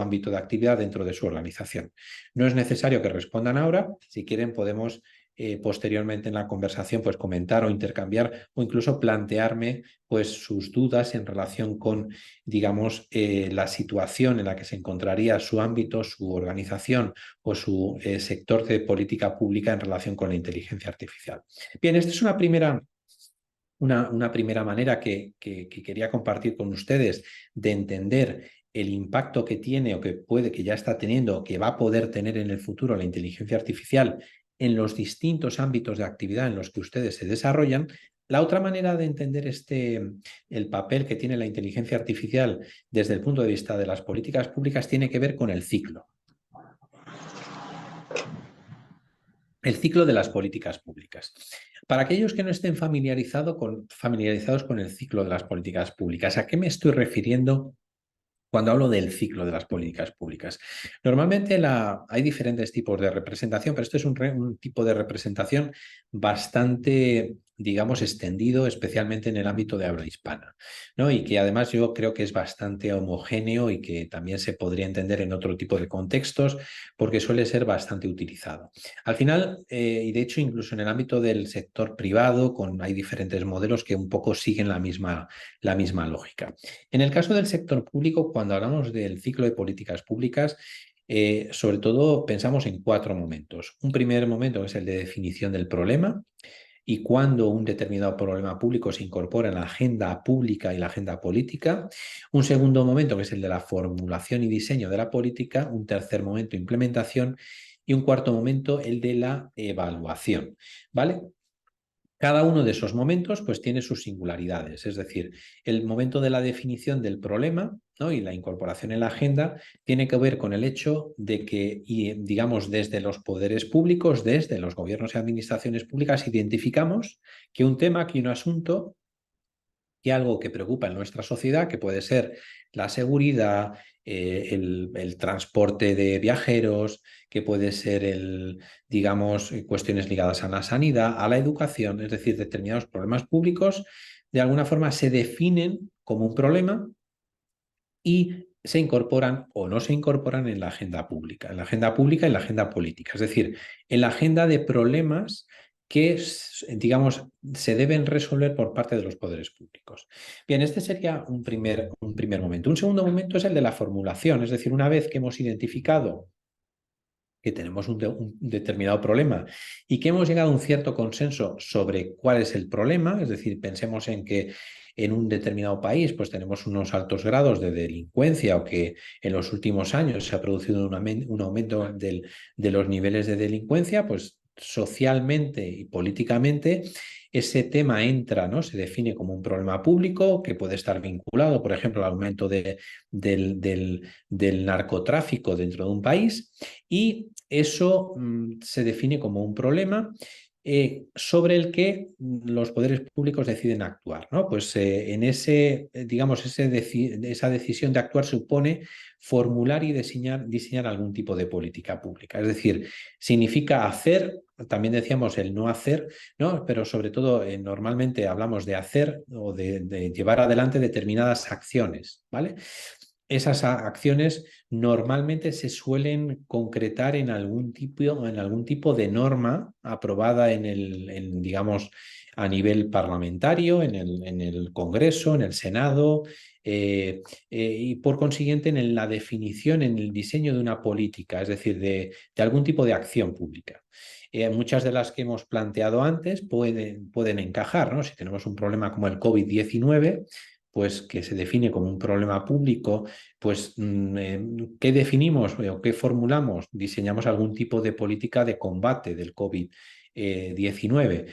ámbito de actividad, dentro de su organización. No es necesario que respondan ahora. Si quieren, podemos posteriormente en la conversación pues comentar o intercambiar o incluso plantearme pues sus dudas en relación con, digamos, la situación en la que se encontraría su ámbito, su organización o su sector de política pública en relación con la inteligencia artificial. Bien, esta es una primera manera que quería compartir con ustedes de entender el impacto que tiene o que ya está teniendo o que va a poder tener en el futuro la inteligencia artificial en los distintos ámbitos de actividad en los que ustedes se desarrollan. La otra manera de entender el papel que tiene la inteligencia artificial desde el punto de vista de las políticas públicas tiene que ver con el ciclo. El ciclo de las políticas públicas. Para aquellos que no estén familiarizados con el ciclo de las políticas públicas, ¿a qué me estoy refiriendo cuando hablo del ciclo de las políticas públicas? Normalmente hay diferentes tipos de representación, pero esto es un tipo de representación bastante, digamos, extendido, especialmente en el ámbito de habla hispana, ¿no? Y que además yo creo que es bastante homogéneo y que también se podría entender en otro tipo de contextos porque suele ser bastante utilizado. Al final, y de hecho incluso en el ámbito del sector privado, hay diferentes modelos que un poco siguen la misma lógica. En el caso del sector público, cuando hablamos del ciclo de políticas públicas, sobre todo pensamos en 4 momentos. Un primer momento es el de definición del problema, y cuándo un determinado problema público se incorpora en la agenda pública y la agenda política. Un segundo momento, que es el de la formulación y diseño de la política. Un tercer momento, implementación. Y un cuarto momento, el de la evaluación, ¿vale? Cada uno de esos momentos pues tiene sus singularidades, es decir, el momento de la definición del problema, ¿no?, y la incorporación en la agenda tiene que ver con el hecho de que, digamos, desde los poderes públicos, desde los gobiernos y administraciones públicas, identificamos que un tema, que un asunto, que algo que preocupa en nuestra sociedad, que puede ser la seguridad, el transporte de viajeros, que puede ser digamos, cuestiones ligadas a la sanidad, a la educación, es decir, determinados problemas públicos, de alguna forma se definen como un problema y se incorporan o no se incorporan en la agenda pública, y en la agenda política, es decir, en la agenda de problemas que, digamos, se deben resolver por parte de los poderes públicos. Bien, este sería un primer momento. Un segundo momento es el de la formulación, es decir, una vez que hemos identificado que tenemos un determinado problema y que hemos llegado a un cierto consenso sobre cuál es el problema, es decir, pensemos en que en un determinado país pues tenemos unos altos grados de delincuencia, o que en los últimos años se ha producido un aumento de los niveles de delincuencia, pues socialmente y políticamente ese tema entra, ¿no? Se define como un problema público que puede estar vinculado, por ejemplo, al aumento del narcotráfico dentro de un país, y eso se define como un problema sobre el que los poderes públicos deciden actuar, ¿no? Pues en digamos, esa decisión de actuar supone formular y diseñar algún tipo de política pública. Es decir, significa hacer, también decíamos el no hacer, ¿no? Pero sobre todo normalmente hablamos de hacer o de llevar adelante determinadas acciones, ¿vale? Esas acciones normalmente se suelen concretar en algún tipo de norma aprobada digamos, a nivel parlamentario, en el Congreso, en el Senado, y por consiguiente en la definición, en el diseño de una política, es decir, de algún tipo de acción pública. Muchas de las que hemos planteado antes pueden encajar, ¿no? Si tenemos un problema como el COVID-19, pues que se define como un problema público, pues ¿qué definimos o qué formulamos? Diseñamos algún tipo de política de combate del COVID-19.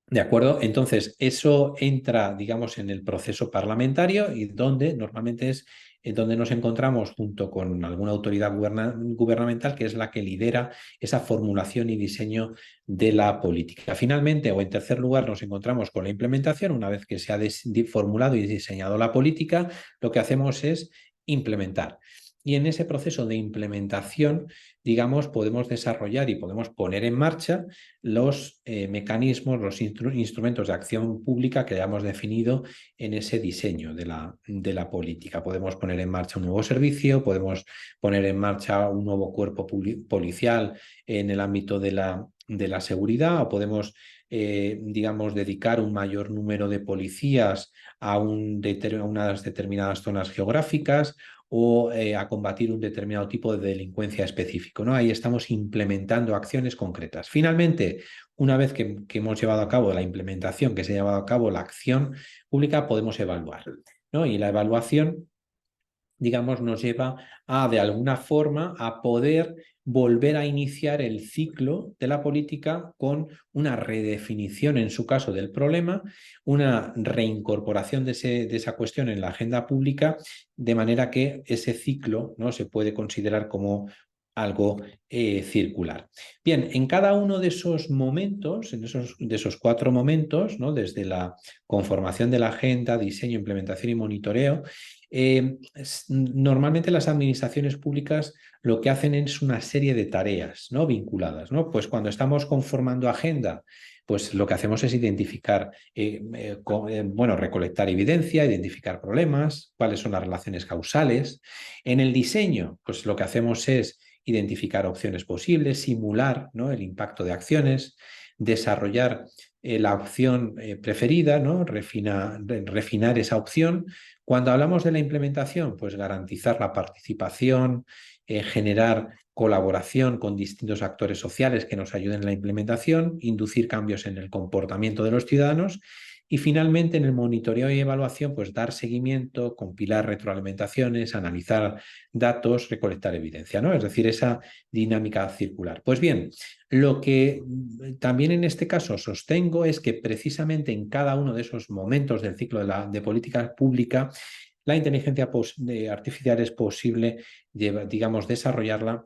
¿De acuerdo? Entonces, eso entra, digamos, en el proceso parlamentario, y donde normalmente es donde nos encontramos junto con alguna autoridad gubernamental, que es la que lidera esa formulación y diseño de la política. Finalmente, o en tercer lugar, nos encontramos con la implementación. Una vez que se ha formulado y diseñado la política, lo que hacemos es implementar. Y en ese proceso de implementación, digamos, podemos desarrollar y podemos poner en marcha los mecanismos, los instrumentos de acción pública que hayamos definido en ese diseño de la política. Podemos poner en marcha un nuevo servicio, podemos poner en marcha un nuevo cuerpo policial en el ámbito de la seguridad, o podemos, digamos, dedicar un mayor número de policías a unas determinadas zonas geográficas, o a combatir un determinado tipo de delincuencia específico, ¿no? Ahí estamos implementando acciones concretas. Finalmente, una vez que hemos llevado a cabo la implementación, que se ha llevado a cabo la acción pública, podemos evaluar, ¿no? Y la evaluación, digamos, nos lleva de alguna forma, a poder volver a iniciar el ciclo de la política con una redefinición, en su caso, del problema, una reincorporación de esa cuestión en la agenda pública, de manera que ese ciclo, ¿no?, se puede considerar como algo circular. Bien, en cada uno de esos momentos, de esos 4 momentos, ¿no?, desde la conformación de la agenda, diseño, implementación y monitoreo, normalmente las administraciones públicas lo que hacen es una serie de tareas, ¿no?, vinculadas, ¿no? Pues cuando estamos conformando agenda, pues lo que hacemos es identificar, recolectar evidencia, identificar problemas, cuáles son las relaciones causales. En el diseño, pues lo que hacemos es identificar opciones posibles, simular, ¿no?, el impacto de acciones, desarrollar la opción preferida, ¿no?, refinar esa opción. Cuando hablamos de la implementación, pues garantizar la participación, generar colaboración con distintos actores sociales que nos ayuden en la implementación, inducir cambios en el comportamiento de los ciudadanos y finalmente en el monitoreo y evaluación, pues dar seguimiento, compilar retroalimentaciones, analizar datos, recolectar evidencia, ¿no? Es decir, esa dinámica circular. Pues bien, lo que también en este caso sostengo es que precisamente en cada uno de esos momentos del ciclo de política pública, la inteligencia artificial es posible, digamos, desarrollarla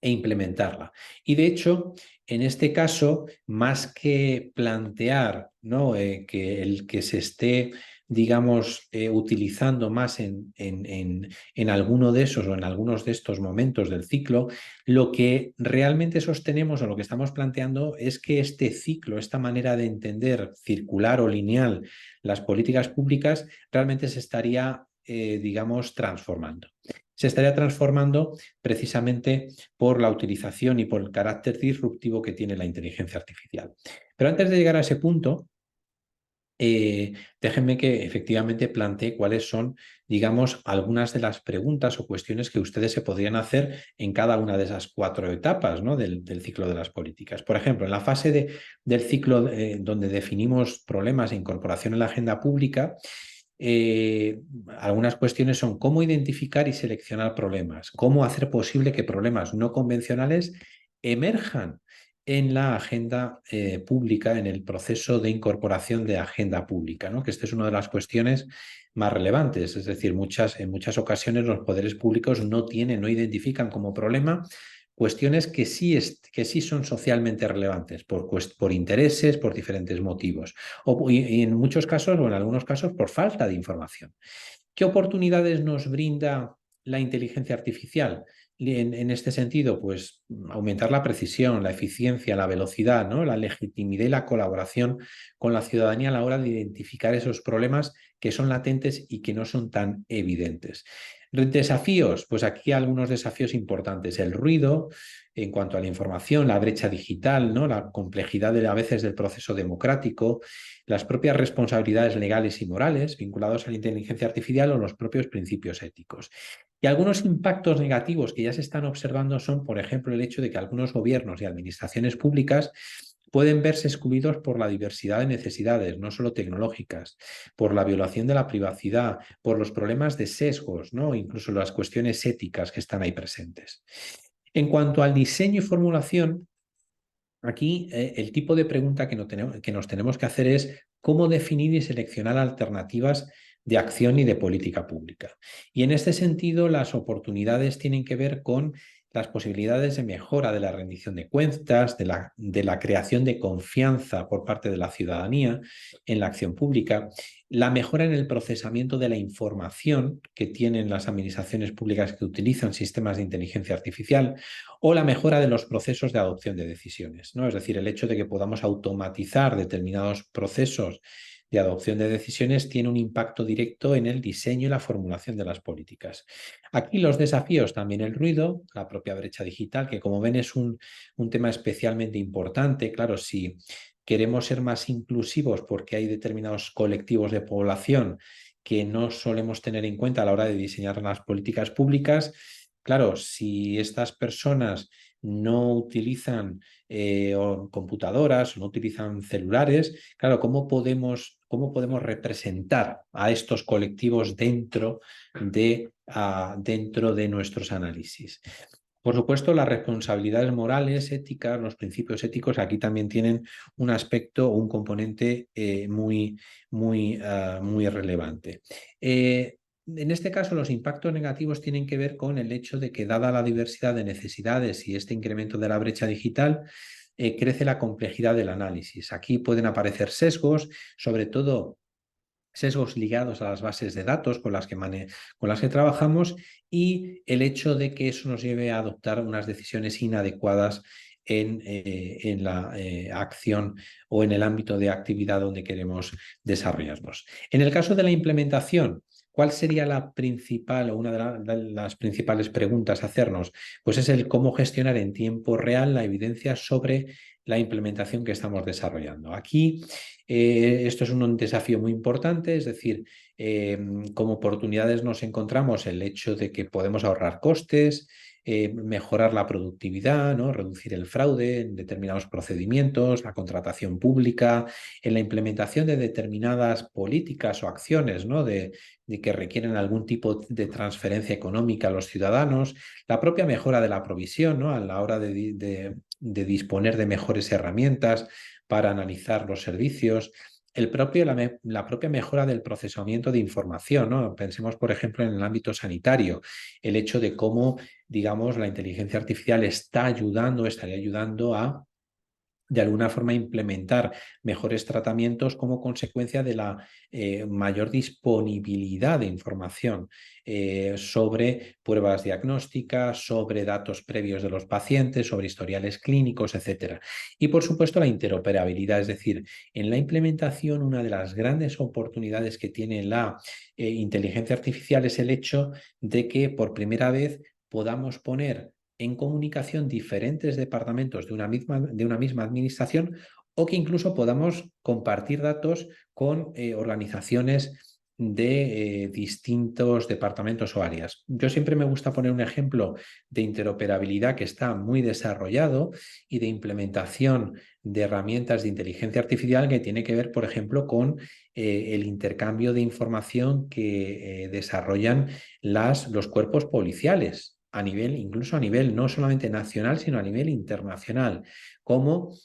e implementarla. Y de hecho, en este caso, más que plantear, ¿no? Que el que se esté, digamos, utilizando más en alguno de esos o en algunos de estos momentos del ciclo, lo que realmente sostenemos o lo que estamos planteando es que este ciclo, esta manera de entender circular o lineal las políticas públicas, realmente se estaría, digamos, transformando. Se estaría transformando precisamente por la utilización y por el carácter disruptivo que tiene la inteligencia artificial. Pero antes de llegar a ese punto, déjenme que efectivamente plantee cuáles son, digamos, algunas de las preguntas o cuestiones que ustedes se podrían hacer en cada una de esas 4 etapas, ¿no? del ciclo de las políticas. Por ejemplo, en la fase del ciclo donde definimos problemas e incorporación en la agenda pública, algunas cuestiones son cómo identificar y seleccionar problemas, cómo hacer posible que problemas no convencionales emerjan en la agenda pública, en el proceso de incorporación de agenda pública, ¿no? Que esta es una de las cuestiones más relevantes, es decir, en muchas ocasiones los poderes públicos no identifican como problema cuestiones que sí son socialmente relevantes por intereses, por diferentes motivos, y en muchos casos o en algunos casos por falta de información. ¿Qué oportunidades nos brinda la inteligencia artificial? En este sentido, pues aumentar la precisión, la eficiencia, la velocidad, ¿no? La legitimidad y la colaboración con la ciudadanía a la hora de identificar esos problemas que son latentes y que no son tan evidentes. Desafíos, pues aquí algunos desafíos importantes. El ruido en cuanto a la información, la brecha digital, ¿no? La complejidad a veces del proceso democrático, las propias responsabilidades legales y morales vinculadas a la inteligencia artificial o los propios principios éticos. Y algunos impactos negativos que ya se están observando son, por ejemplo, el hecho de que algunos gobiernos y administraciones públicas pueden verse excluidos por la diversidad de necesidades, no solo tecnológicas, por la violación de la privacidad, por los problemas de sesgos, ¿no? Incluso las cuestiones éticas que están ahí presentes. En cuanto al diseño y formulación, aquí el tipo de pregunta que nos tenemos que hacer es cómo definir y seleccionar alternativas de acción y de política pública. Y en este sentido, las oportunidades tienen que ver con las posibilidades de mejora de la rendición de cuentas, de la creación de confianza por parte de la ciudadanía en la acción pública, la mejora en el procesamiento de la información que tienen las administraciones públicas que utilizan sistemas de inteligencia artificial o la mejora de los procesos de adopción de decisiones, ¿no? Es decir, el hecho de que podamos automatizar determinados procesos de adopción de decisiones tiene un impacto directo en el diseño y la formulación de las políticas. Aquí los desafíos, también el ruido, la propia brecha digital, que como ven es un tema especialmente importante. Claro, si queremos ser más inclusivos porque hay determinados colectivos de población que no solemos tener en cuenta a la hora de diseñar las políticas públicas, claro, si estas personas no utilizan computadoras o no utilizan celulares, claro, ¿cómo podemos representar a estos colectivos dentro de nuestros análisis? Por supuesto, las responsabilidades morales, éticas, los principios éticos aquí también tienen un aspecto o un componente muy relevante. En este caso, los impactos negativos tienen que ver con el hecho de que, dada la diversidad de necesidades y este incremento de la brecha digital, crece la complejidad del análisis. Aquí pueden aparecer sesgos, sobre todo sesgos ligados a las bases de datos con las que trabajamos, y el hecho de que eso nos lleve a adoptar unas decisiones inadecuadas en la acción o en el ámbito de actividad donde queremos desarrollarnos. En el caso de la implementación, ¿cuál sería la principal o una de las principales preguntas a hacernos? Pues es el cómo gestionar en tiempo real la evidencia sobre la implementación que estamos desarrollando. Aquí esto es un desafío muy importante, es decir, como oportunidades nos encontramos el hecho de que podemos ahorrar costes, mejorar la productividad, ¿no? Reducir el fraude en determinados procedimientos, la contratación pública, en la implementación de determinadas políticas o acciones, ¿no? de que requieren algún tipo de transferencia económica a los ciudadanos, la propia mejora de la provisión, ¿no? A la hora de disponer de mejores herramientas para analizar los servicios, la propia mejora del procesamiento de información, ¿no? Pensemos, por ejemplo, en el ámbito sanitario, el hecho de cómo, digamos, la inteligencia artificial estaría ayudando a de alguna forma implementar mejores tratamientos como consecuencia de la mayor disponibilidad de información sobre pruebas diagnósticas, sobre datos previos de los pacientes, sobre historiales clínicos, etc. Y por supuesto la interoperabilidad, es decir, en la implementación una de las grandes oportunidades que tiene la inteligencia artificial es el hecho de que por primera vez podamos poner en comunicación diferentes departamentos de una misma administración o que incluso podamos compartir datos con organizaciones de distintos departamentos o áreas. Yo siempre me gusta poner un ejemplo de interoperabilidad que está muy desarrollado y de implementación de herramientas de inteligencia artificial que tiene que ver, por ejemplo, con el intercambio de información que desarrollan los cuerpos policiales incluso a nivel no solamente nacional, sino a nivel internacional, como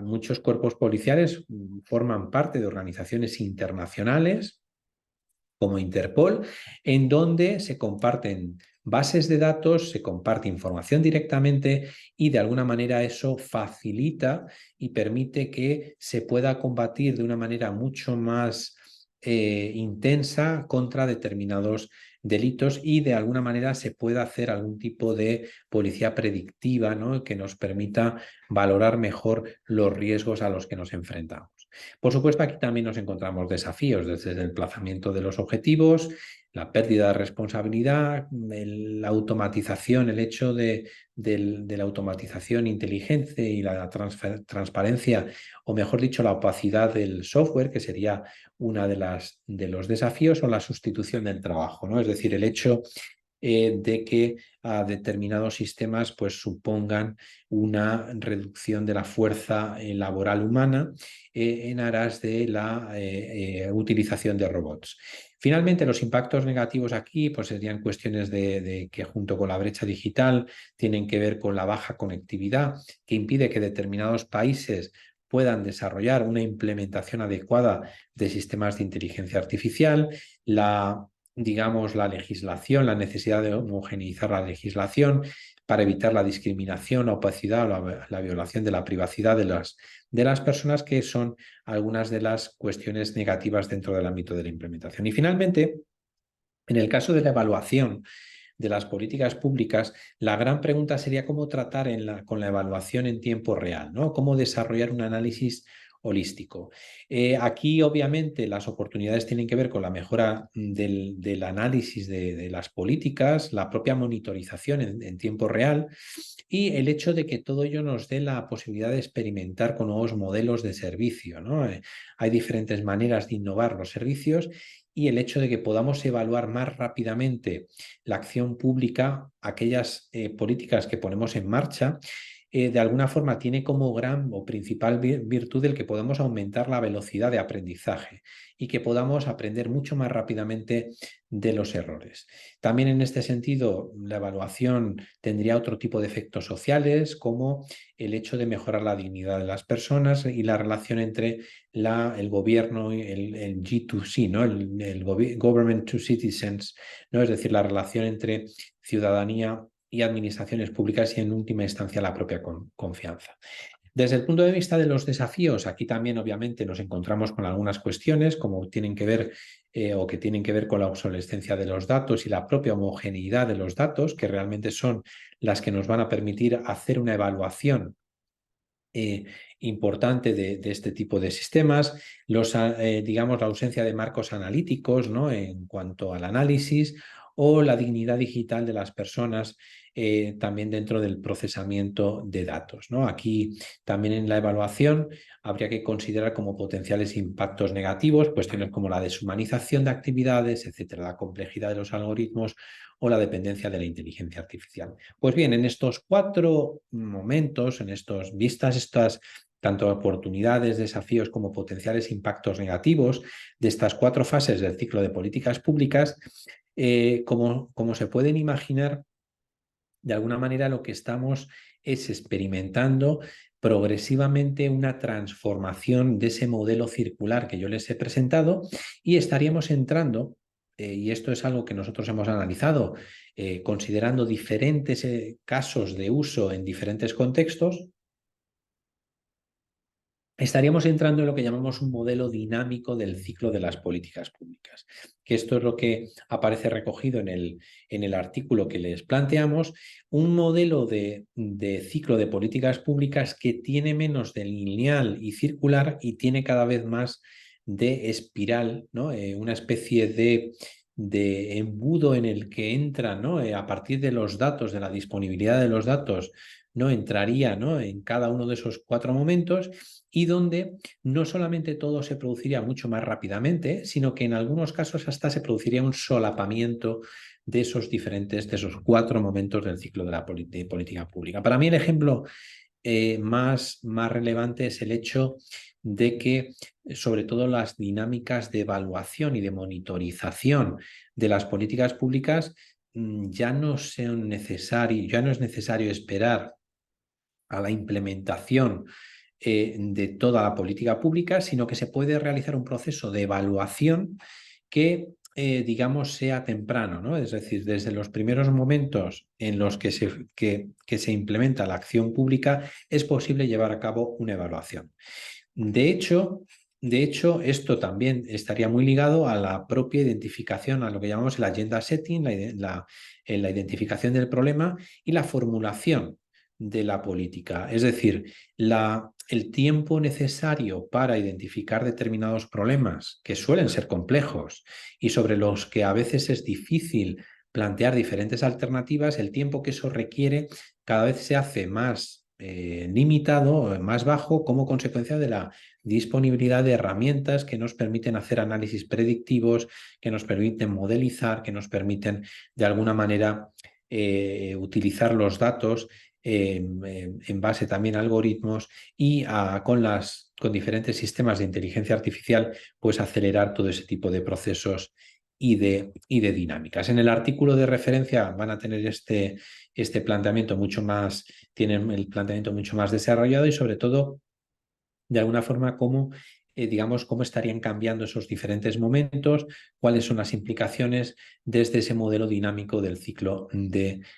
muchos cuerpos policiales forman parte de organizaciones internacionales como Interpol, en donde se comparten bases de datos, se comparte información directamente y de alguna manera eso facilita y permite que se pueda combatir de una manera mucho más intensa contra determinados delitos y de alguna manera se pueda hacer algún tipo de policía predictiva, ¿no? Que nos permita valorar mejor los riesgos a los que nos enfrentamos. Por supuesto, aquí también nos encontramos desafíos desde el emplazamiento de los objetivos, la pérdida de responsabilidad, la automatización, el hecho de la automatización inteligente y la transparencia, o mejor dicho, la opacidad del software, que sería una de los desafíos, o la sustitución del trabajo, ¿no? Es decir, el hecho de que determinados sistemas pues, supongan una reducción de la fuerza laboral humana en aras de la utilización de robots. Finalmente, los impactos negativos aquí pues, serían cuestiones de que junto con la brecha digital tienen que ver con la baja conectividad, que impide que determinados países puedan desarrollar una implementación adecuada de sistemas de inteligencia artificial, la legislación, la necesidad de homogeneizar la legislación para evitar la discriminación, la opacidad o la violación de la privacidad de las personas, que son algunas de las cuestiones negativas dentro del ámbito de la implementación. Y finalmente, en el caso de la evaluación de las políticas públicas, la gran pregunta sería cómo tratar con la evaluación en tiempo real, ¿no? Cómo desarrollar un análisis holístico. Aquí, obviamente, las oportunidades tienen que ver con la mejora del análisis de las políticas, la propia monitorización en tiempo real y el hecho de que todo ello nos dé la posibilidad de experimentar con nuevos modelos de servicio, ¿no? Hay diferentes maneras de innovar los servicios y el hecho de que podamos evaluar más rápidamente la acción pública, aquellas políticas que ponemos en marcha, de alguna forma tiene como gran o principal virtud el que podamos aumentar la velocidad de aprendizaje y que podamos aprender mucho más rápidamente de los errores. También en este sentido, la evaluación tendría otro tipo de efectos sociales, como el hecho de mejorar la dignidad de las personas y la relación entre el gobierno y el G2C, ¿no? el Government to Citizens, ¿no? Es decir, la relación entre ciudadanía y administraciones públicas y en última instancia la propia confianza. Desde el punto de vista de los desafíos, aquí también obviamente nos encontramos con algunas cuestiones como tienen que ver que tienen que ver con la obsolescencia de los datos y la propia homogeneidad de los datos, que realmente son las que nos van a permitir hacer una evaluación importante de este tipo de sistemas, digamos la ausencia de marcos analíticos, ¿no? En cuanto al análisis, o la dignidad digital de las personas también dentro del procesamiento de datos, ¿no? Aquí también en la evaluación habría que considerar como potenciales impactos negativos cuestiones como la deshumanización de actividades, etcétera, la complejidad de los algoritmos o la dependencia de la inteligencia artificial. Pues bien, en estos 4 momentos, vistas estas tanto oportunidades, desafíos como potenciales impactos negativos de estas 4 fases del ciclo de políticas públicas, como se pueden imaginar, de alguna manera lo que estamos es experimentando progresivamente una transformación de ese modelo circular que yo les he presentado y estaríamos entrando, y esto es algo que nosotros hemos analizado, considerando diferentes casos de uso en diferentes contextos, estaríamos entrando en lo que llamamos un modelo dinámico del ciclo de las políticas públicas, que esto es lo que aparece recogido en el artículo que les planteamos, un modelo de ciclo de políticas públicas que tiene menos de lineal y circular y tiene cada vez más de espiral, ¿no? Una especie de embudo en el que entra, ¿no? A partir de los datos, de la disponibilidad de los datos, ¿no? Entraría, ¿no? En cada uno de esos 4 momentos y donde no solamente todo se produciría mucho más rápidamente, sino que en algunos casos hasta se produciría un solapamiento de esos 4 momentos del ciclo de la política pública. Para mí el ejemplo más relevante es el hecho de que sobre todo las dinámicas de evaluación y de monitorización de las políticas públicas ya no es necesario esperar a la implementación de toda la política pública, sino que se puede realizar un proceso de evaluación que, digamos, sea temprano, ¿no? Es decir, desde los primeros momentos en los que se implementa la acción pública, es posible llevar a cabo una evaluación. De hecho, esto también estaría muy ligado a la propia identificación, a lo que llamamos el agenda setting, la identificación del problema y la formulación de la política. Es decir, el tiempo necesario para identificar determinados problemas que suelen ser complejos y sobre los que a veces es difícil plantear diferentes alternativas, el tiempo que eso requiere cada vez se hace más limitado, más bajo, como consecuencia de la disponibilidad de herramientas que nos permiten hacer análisis predictivos, que nos permiten modelizar, que nos permiten de alguna manera utilizar los datos en base también a algoritmos y con diferentes sistemas de inteligencia artificial, pues acelerar todo ese tipo de procesos y de dinámicas. En el artículo de referencia van a tener este planteamiento tienen el planteamiento mucho más desarrollado y sobre todo, de alguna forma, cómo estarían cambiando esos diferentes momentos, cuáles son las implicaciones desde ese modelo dinámico del ciclo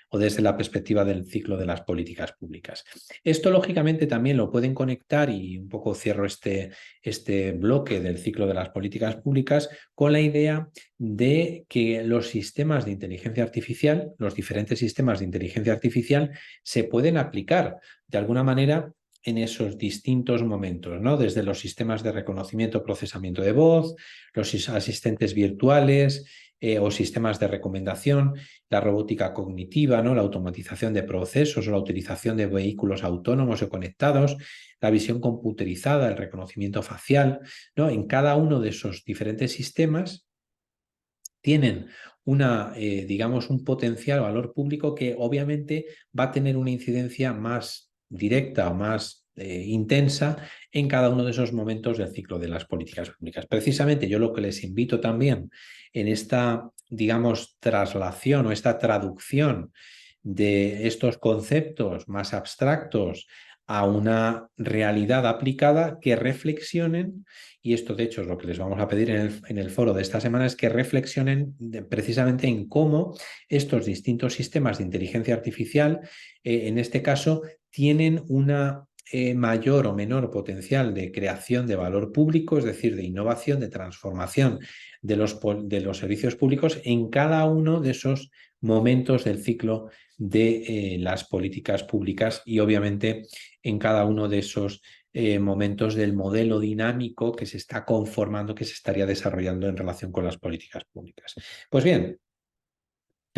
o desde la perspectiva del ciclo de las políticas públicas. Esto, lógicamente, también lo pueden conectar, y un poco cierro este bloque del ciclo de las políticas públicas, con la idea de que los sistemas de inteligencia artificial, los diferentes sistemas de inteligencia artificial, se pueden aplicar de alguna manera en esos distintos momentos, ¿no? Desde los sistemas de reconocimiento, procesamiento de voz, los asistentes virtuales o sistemas de recomendación, la robótica cognitiva, ¿no? La automatización de procesos o la utilización de vehículos autónomos o conectados, la visión computerizada, el reconocimiento facial, ¿no? En cada uno de esos diferentes sistemas tienen un potencial valor público que obviamente va a tener una incidencia más directa o más intensa en cada uno de esos momentos del ciclo de las políticas públicas. Precisamente yo lo que les invito también en esta, traslación o esta traducción de estos conceptos más abstractos a una realidad aplicada, que reflexionen, y esto de hecho es lo que les vamos a pedir en el foro de esta semana, es que reflexionen precisamente en cómo estos distintos sistemas de inteligencia artificial, en este caso, tienen una mayor o menor potencial de creación de valor público, es decir, de innovación, de transformación de los servicios públicos en cada uno de esos momentos del ciclo de las políticas públicas y obviamente en cada uno de esos momentos del modelo dinámico que se está conformando, que se estaría desarrollando en relación con las políticas públicas. Pues bien,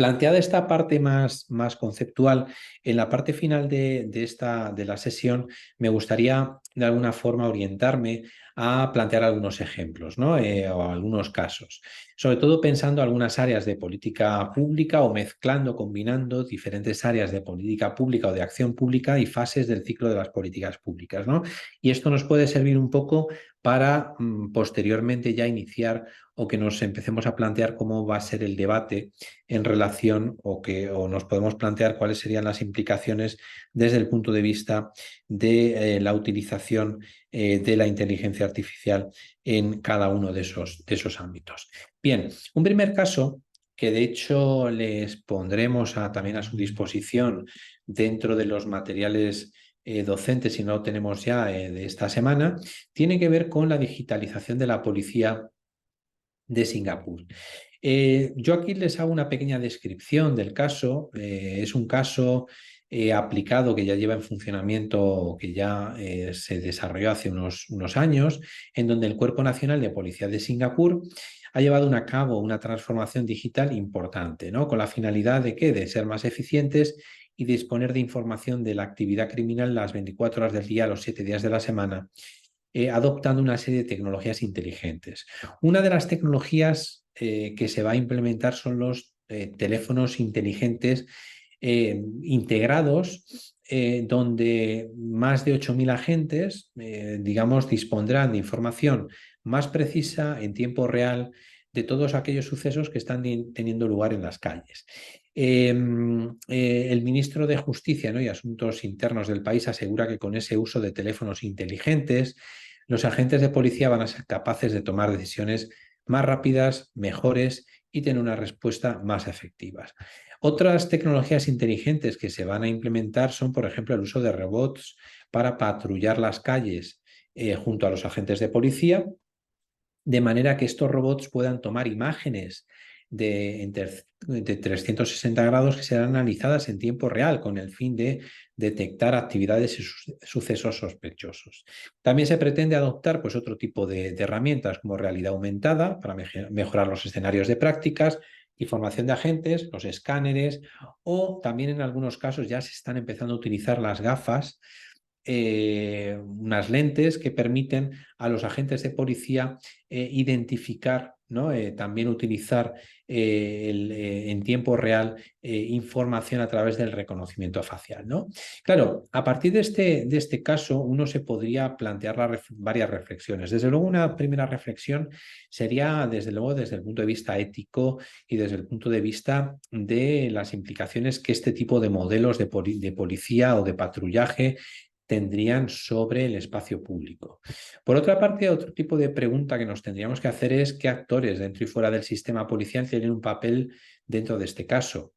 Planteada esta parte más conceptual, en la parte final de la sesión me gustaría de alguna forma orientarme a plantear algunos ejemplos, ¿no? O algunos casos, sobre todo pensando algunas áreas de política pública o mezclando, combinando diferentes áreas de política pública o de acción pública y fases del ciclo de las políticas públicas, ¿no? Y esto nos puede servir un poco para posteriormente ya iniciar o que nos empecemos a plantear cómo va a ser el debate en relación o nos podemos plantear cuáles serían las implicaciones desde el punto de vista de la utilización de la inteligencia artificial en cada uno de esos ámbitos. Bien, un primer caso que de hecho les pondremos también a su disposición dentro de los materiales docentes, si no lo tenemos ya de esta semana, tiene que ver con la digitalización de la policía de Singapur. Yo aquí les hago una pequeña descripción del caso. Es un caso aplicado que ya lleva en funcionamiento, que ya se desarrolló hace unos años, en donde el Cuerpo Nacional de Policía de Singapur ha llevado a cabo una transformación digital importante, ¿no? Con la finalidad de ¿qué? De ser más eficientes y disponer de información de la actividad criminal las 24 horas del día, los 7 días de la semana, adoptando una serie de tecnologías inteligentes. Una de las tecnologías que se va a implementar son los teléfonos inteligentes integrados, donde más de 8.000 agentes, digamos, dispondrán de información más precisa en tiempo real de todos aquellos sucesos que están teniendo lugar en las calles. El ministro de Justicia, ¿no? y Asuntos Internos del país asegura que con ese uso de teléfonos inteligentes, los agentes de policía van a ser capaces de tomar decisiones más rápidas, mejores y tener una respuesta más efectiva. Otras tecnologías inteligentes que se van a implementar son, por ejemplo, el uso de robots para patrullar las calles junto a los agentes de policía, de manera que estos robots puedan tomar imágenes de 360 grados que serán analizadas en tiempo real con el fin de detectar actividades y sucesos sospechosos. También se pretende adoptar pues, otro tipo de herramientas como realidad aumentada para mejorar los escenarios de prácticas, información de agentes, los escáneres o también en algunos casos ya se están empezando a utilizar las gafas, unas lentes que permiten a los agentes de policía identificar, ¿no? También utilizar en tiempo real información a través del reconocimiento facial, ¿no? Claro, a partir de este caso uno se podría plantear varias reflexiones. Desde luego una primera reflexión sería desde el punto de vista ético y desde el punto de vista de las implicaciones que este tipo de modelos de policía o de patrullaje tendrían sobre el espacio público. Por otra parte, otro tipo de pregunta que nos tendríamos que hacer es qué actores dentro y fuera del sistema policial tienen un papel dentro de este caso.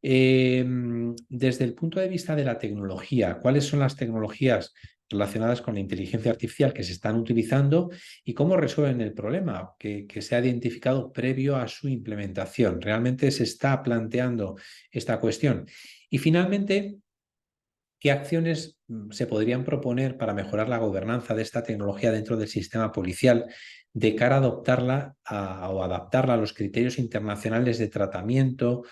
Desde el punto de vista de la tecnología, ¿cuáles son las tecnologías relacionadas con la inteligencia artificial que se están utilizando y cómo resuelven el problema que se ha identificado previo a su implementación? ¿Realmente se está planteando esta cuestión? Y finalmente, ¿qué acciones se podrían proponer para mejorar la gobernanza de esta tecnología dentro del sistema policial de cara a adoptarla o adaptarla a los criterios internacionales de tratamiento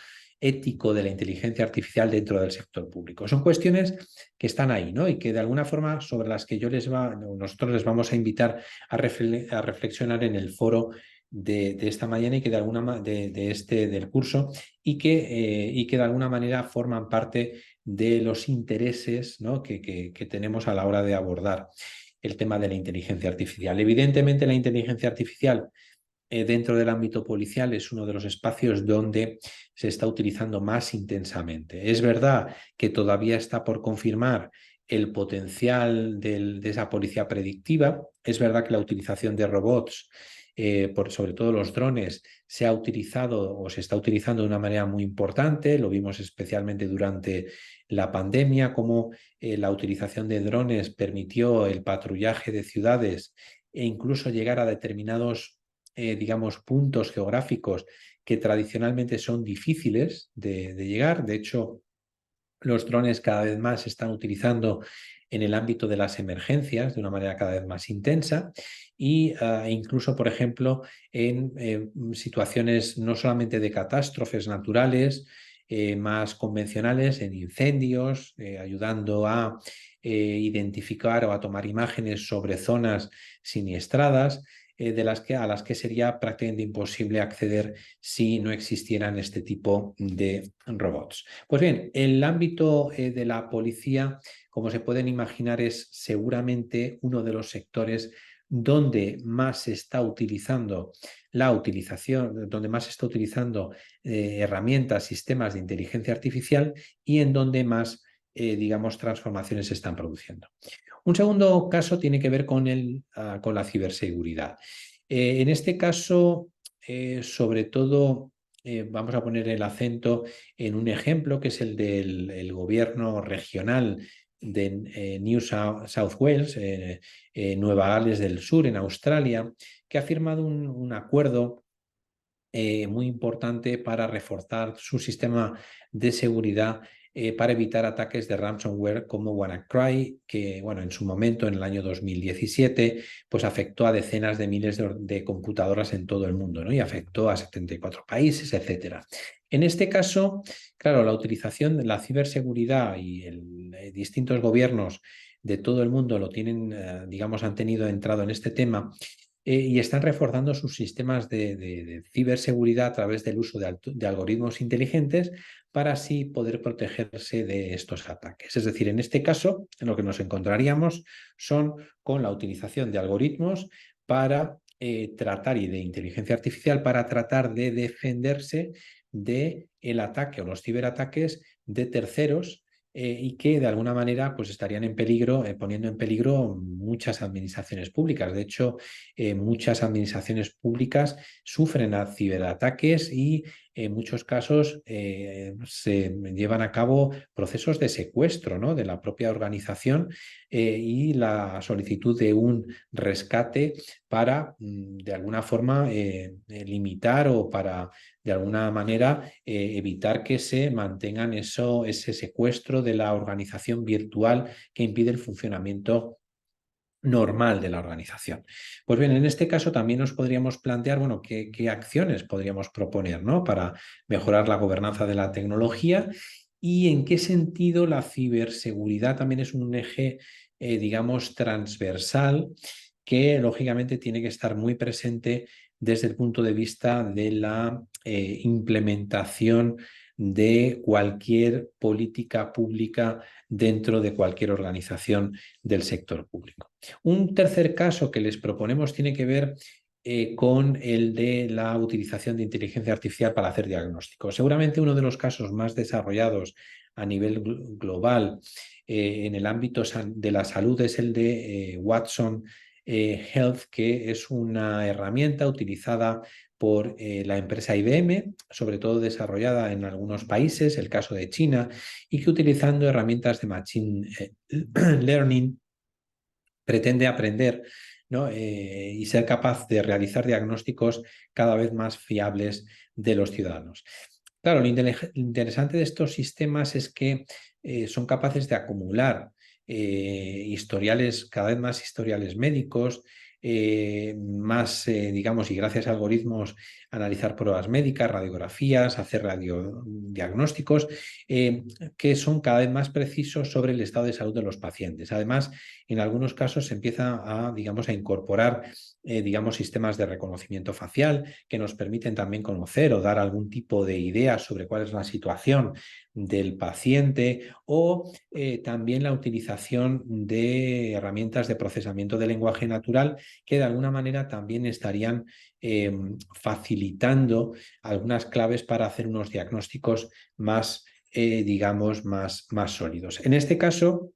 ético de la inteligencia artificial dentro del sector público? Son cuestiones que están ahí, ¿no? Y que de alguna forma sobre las que nosotros les vamos a invitar a reflexionar en el foro de esta mañana y que del curso y que de alguna manera forman parte de los intereses, ¿no? que tenemos a la hora de abordar el tema de la inteligencia artificial. Evidentemente, la inteligencia artificial dentro del ámbito policial es uno de los espacios donde se está utilizando más intensamente. Es verdad que todavía está por confirmar el potencial de esa policía predictiva. Es verdad que la utilización de robots, sobre todo los drones, se ha utilizado o se está utilizando de una manera muy importante. Lo vimos especialmente durante la pandemia, cómo la utilización de drones permitió el patrullaje de ciudades e incluso llegar a determinados digamos, puntos geográficos que tradicionalmente son difíciles de llegar. De hecho, Los drones cada vez más se están utilizando en el ámbito de las emergencias de una manera cada vez más intensa y incluso, por ejemplo, en situaciones no solamente de catástrofes naturales, más convencionales, en incendios, ayudando a identificar o a tomar imágenes sobre zonas siniestradas, a las que sería prácticamente imposible acceder si no existieran este tipo de robots. Pues bien, el ámbito de la policía, como se pueden imaginar, es seguramente uno de los sectores donde más se está utilizando donde más se está utilizando herramientas, sistemas de inteligencia artificial y en donde más, digamos, transformaciones se están produciendo. Un segundo caso tiene que ver con la ciberseguridad. En este caso, sobre todo, vamos a poner el acento en un ejemplo que es el del gobierno regional de New South Wales, Nueva Gales del Sur, en Australia, que ha firmado un acuerdo muy importante para reforzar su sistema de seguridad para evitar ataques de ransomware como WannaCry, que bueno, en su momento, en el año 2017, pues afectó a decenas de miles de computadoras en todo el mundo, ¿no? Y afectó a 74 países, etc. En este caso, claro, la utilización de la ciberseguridad y distintos gobiernos de todo el mundo lo tienen, digamos, han tenido entrado en este tema y están reforzando sus sistemas de ciberseguridad a través del uso de algoritmos inteligentes para así poder protegerse de estos ataques. Es decir, en este caso, en lo que nos encontraríamos son con la utilización de algoritmos para tratar y de inteligencia artificial para tratar de defenderse del ataque o los ciberataques de terceros y que de alguna manera pues estarían en peligro, poniendo en peligro muchas administraciones públicas. De hecho, muchas administraciones públicas sufren a ciberataques y en muchos casos se llevan a cabo procesos de secuestro, ¿no?, de la propia organización y la solicitud de un rescate para, de alguna forma, limitar o para, de alguna manera, evitar que se mantengan ese secuestro de la organización virtual que impide el funcionamiento normal de la organización. Pues bien, en este caso también nos podríamos plantear, bueno, qué acciones podríamos proponer, ¿no?, para mejorar la gobernanza de la tecnología y en qué sentido la ciberseguridad también es un eje, digamos, transversal que lógicamente tiene que estar muy presente desde el punto de vista de la implementación de cualquier política pública dentro de cualquier organización del sector público. Un tercer caso que les proponemos tiene que ver con el de la utilización de inteligencia artificial para hacer diagnósticos. Seguramente uno de los casos más desarrollados a nivel global en el ámbito de la salud es el de Watson Health, que es una herramienta utilizada por la empresa IBM, sobre todo desarrollada en algunos países, el caso de China, y que utilizando herramientas de Machine Learning pretende aprender, ¿no?, y ser capaz de realizar diagnósticos cada vez más fiables de los ciudadanos. Claro, lo interesante de estos sistemas es que son capaces de acumular cada vez más historiales médicos, digamos, y gracias a algoritmos, analizar pruebas médicas, radiografías, hacer radiodiagnósticos, que son cada vez más precisos sobre el estado de salud de los pacientes. Además, en algunos casos se empieza a incorporar, digamos, sistemas de reconocimiento facial que nos permiten también conocer o dar algún tipo de idea sobre cuál es la situación del paciente o también la utilización de herramientas de procesamiento de lenguaje natural que de alguna manera también estarían facilitando algunas claves para hacer unos diagnósticos más, digamos, más sólidos. En este caso,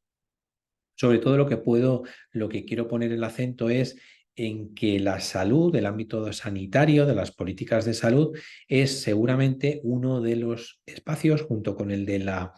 sobre todo lo que quiero poner el acento es en que la salud, el ámbito sanitario, de las políticas de salud, es seguramente uno de los espacios, junto con el de la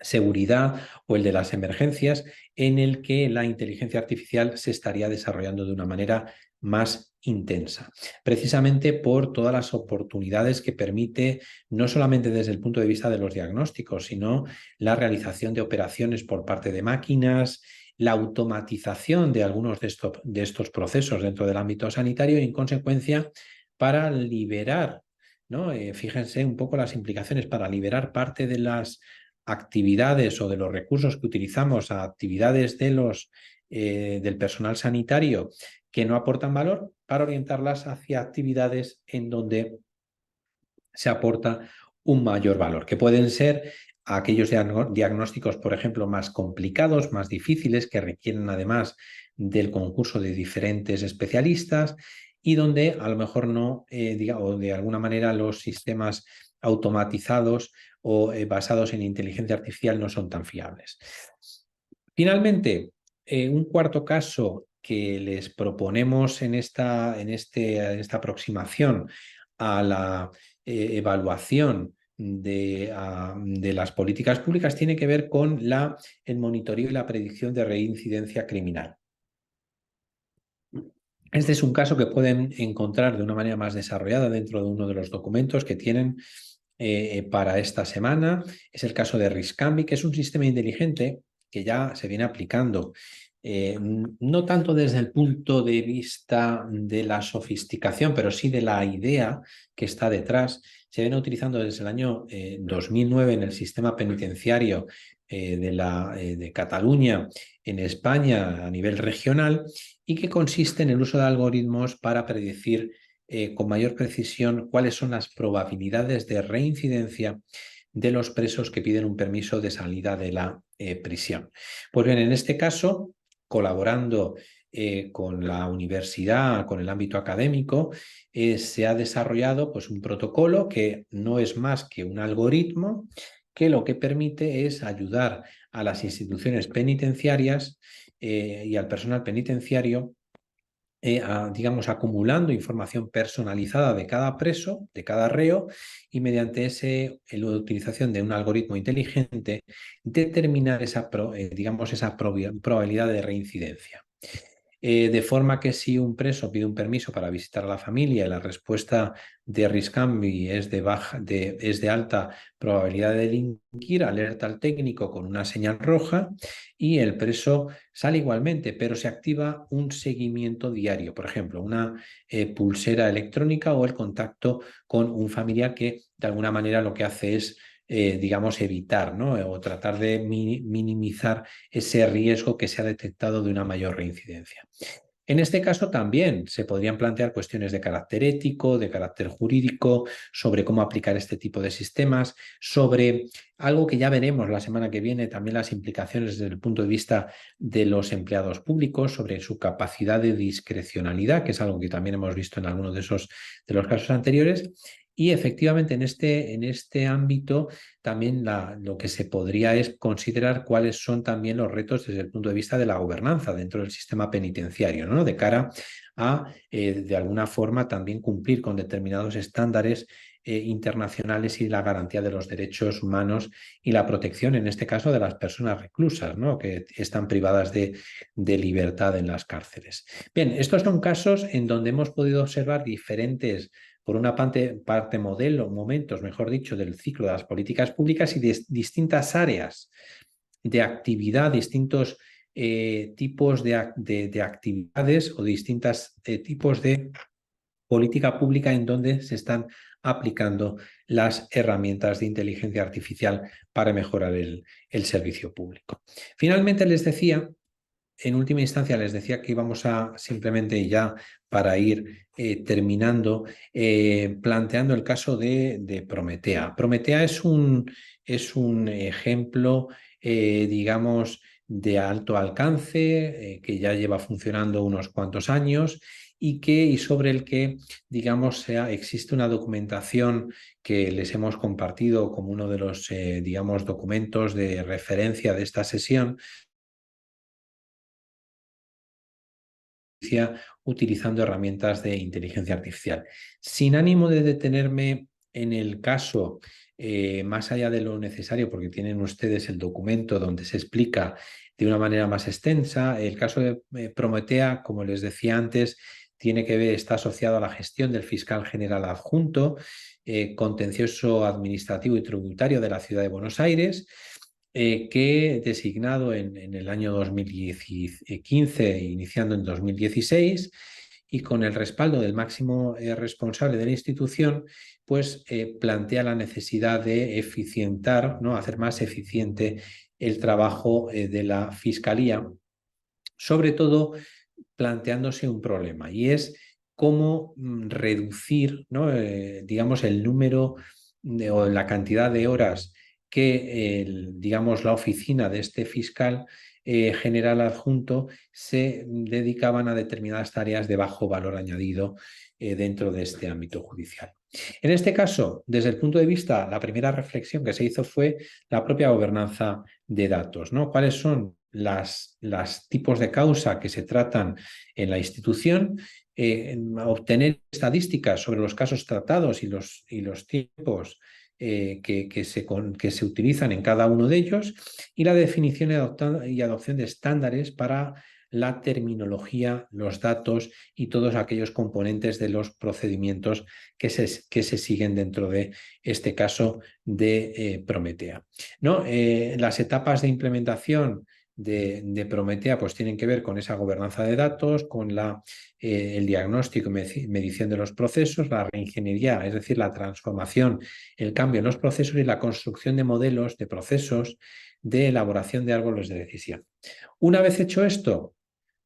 seguridad o el de las emergencias, en el que la inteligencia artificial se estaría desarrollando de una manera más intensa, precisamente por todas las oportunidades que permite, no solamente desde el punto de vista de los diagnósticos, sino la realización de operaciones por parte de máquinas, la automatización de algunos de estos procesos dentro del ámbito sanitario y, en consecuencia, para liberar, ¿no? Fíjense un poco las implicaciones, para liberar parte de las actividades o de los recursos que utilizamos a actividades del personal sanitario que no aportan valor, para orientarlas hacia actividades en donde se aporta un mayor valor, que pueden ser aquellos diagnósticos, por ejemplo, más complicados, más difíciles, que requieren además del concurso de diferentes especialistas y donde a lo mejor no, o de alguna manera los sistemas automatizados o basados en inteligencia artificial no son tan fiables. Finalmente, un cuarto caso que les proponemos en esta aproximación a la evaluación de las políticas públicas tiene que ver con el monitoreo y la predicción de reincidencia criminal. Este es un caso que pueden encontrar de una manera más desarrollada dentro de uno de los documentos que tienen para esta semana. Es el caso de Riscambi, que es un sistema inteligente que ya se viene aplicando, no tanto desde el punto de vista de la sofisticación, pero sí de la idea que está detrás. Se viene utilizando desde el año 2009 en el sistema penitenciario de Cataluña, en España, a nivel regional, y que consiste en el uso de algoritmos para predecir con mayor precisión cuáles son las probabilidades de reincidencia de los presos que piden un permiso de salida de la prisión. Pues bien, en este caso, colaborando con la universidad, con el ámbito académico, se ha desarrollado pues, un protocolo que no es más que un algoritmo que lo que permite es ayudar a las instituciones penitenciarias y al personal penitenciario digamos, acumulando información personalizada de cada preso, de cada reo, y mediante la utilización de un algoritmo inteligente, determinar digamos, esa probabilidad de reincidencia. De forma que si un preso pide un permiso para visitar a la familia y la respuesta de Riscambi es de alta probabilidad de delinquir, alerta al técnico con una señal roja y el preso sale igualmente, pero se activa un seguimiento diario, por ejemplo, una pulsera electrónica o el contacto con un familiar que de alguna manera lo que hace es digamos, evitar, ¿no? O tratar de minimizar ese riesgo que se ha detectado de una mayor reincidencia. En este caso también se podrían plantear cuestiones de carácter ético, de carácter jurídico, sobre cómo aplicar este tipo de sistemas, sobre algo que ya veremos la semana que viene, también las implicaciones desde el punto de vista de los empleados públicos, sobre su capacidad de discrecionalidad, que es algo que también hemos visto en algunos de los casos anteriores. Y efectivamente en este ámbito también lo que se podría es considerar cuáles son también los retos desde el punto de vista de la gobernanza dentro del sistema penitenciario, ¿no? De cara a, de alguna forma, también cumplir con determinados estándares internacionales y la garantía de los derechos humanos y la protección, en este caso, de las personas reclusas, ¿no? Que están privadas de libertad en las cárceles. Bien, estos son casos en donde hemos podido observar diferentes, por una parte momentos, mejor dicho, del ciclo de las políticas públicas y de distintas áreas de actividad, distintos tipos de actividades o distintos tipos de política pública en donde se están aplicando las herramientas de inteligencia artificial para mejorar el servicio público. Finalmente les decía, en última instancia les decía que íbamos a simplemente ya para ir terminando, planteando el caso de Prometea. Prometea es un ejemplo, digamos, de alto alcance, que ya lleva funcionando unos cuantos años y sobre el que, digamos, existe una documentación que les hemos compartido como uno de los, digamos, documentos de referencia de esta sesión, utilizando herramientas de inteligencia artificial. Sin ánimo de detenerme en el caso más allá de lo necesario, porque tienen ustedes el documento donde se explica de una manera más extensa, el caso de Prometea, como les decía antes, tiene que ver, está asociado a la gestión del fiscal general adjunto, contencioso administrativo y tributario de la Ciudad de Buenos Aires, que designado en el año 2015, iniciando en 2016, y con el respaldo del máximo responsable de la institución, pues plantea la necesidad de eficientar, ¿no? Hacer más eficiente el trabajo de la Fiscalía, sobre todo planteándose un problema, y es cómo reducir, ¿no? Digamos, el número o la cantidad de horas que digamos, la oficina de este fiscal general adjunto se dedicaban a determinadas tareas de bajo valor añadido dentro de este ámbito judicial. En este caso, desde el punto de vista, la primera reflexión que se hizo fue la propia gobernanza de datos, ¿no? ¿Cuáles son los tipos de causa que se tratan en la institución? Obtener estadísticas sobre los casos tratados y los tiempos que se utilizan en cada uno de ellos, y la definición y adopción de estándares para la terminología, los datos y todos aquellos componentes de los procedimientos que se siguen dentro de este caso de Prometea, ¿no? Las etapas de implementación de Prometea pues tienen que ver con esa gobernanza de datos, con el diagnóstico y medición de los procesos, la reingeniería, es decir, la transformación, el cambio en los procesos y la construcción de modelos de procesos de elaboración de árboles de decisión. Una vez hecho esto,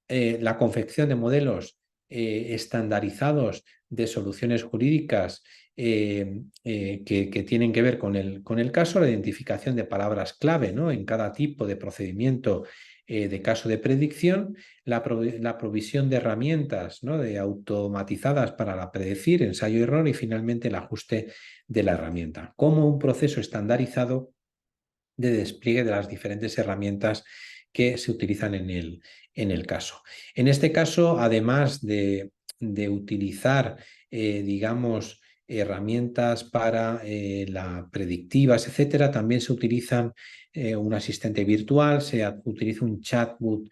la confección de modelos estandarizados de soluciones jurídicas que tienen que ver con el caso, la identificación de palabras clave, ¿no? En cada tipo de procedimiento de caso de predicción, la provisión de herramientas, ¿no? Automatizadas para predecir, ensayo y error, y finalmente el ajuste de la herramienta, como un proceso estandarizado de despliegue de las diferentes herramientas que se utilizan en el caso. En este caso, además de utilizar, digamos, herramientas para la predictivas, etcétera, también se utilizan un asistente virtual, se utiliza un chatbot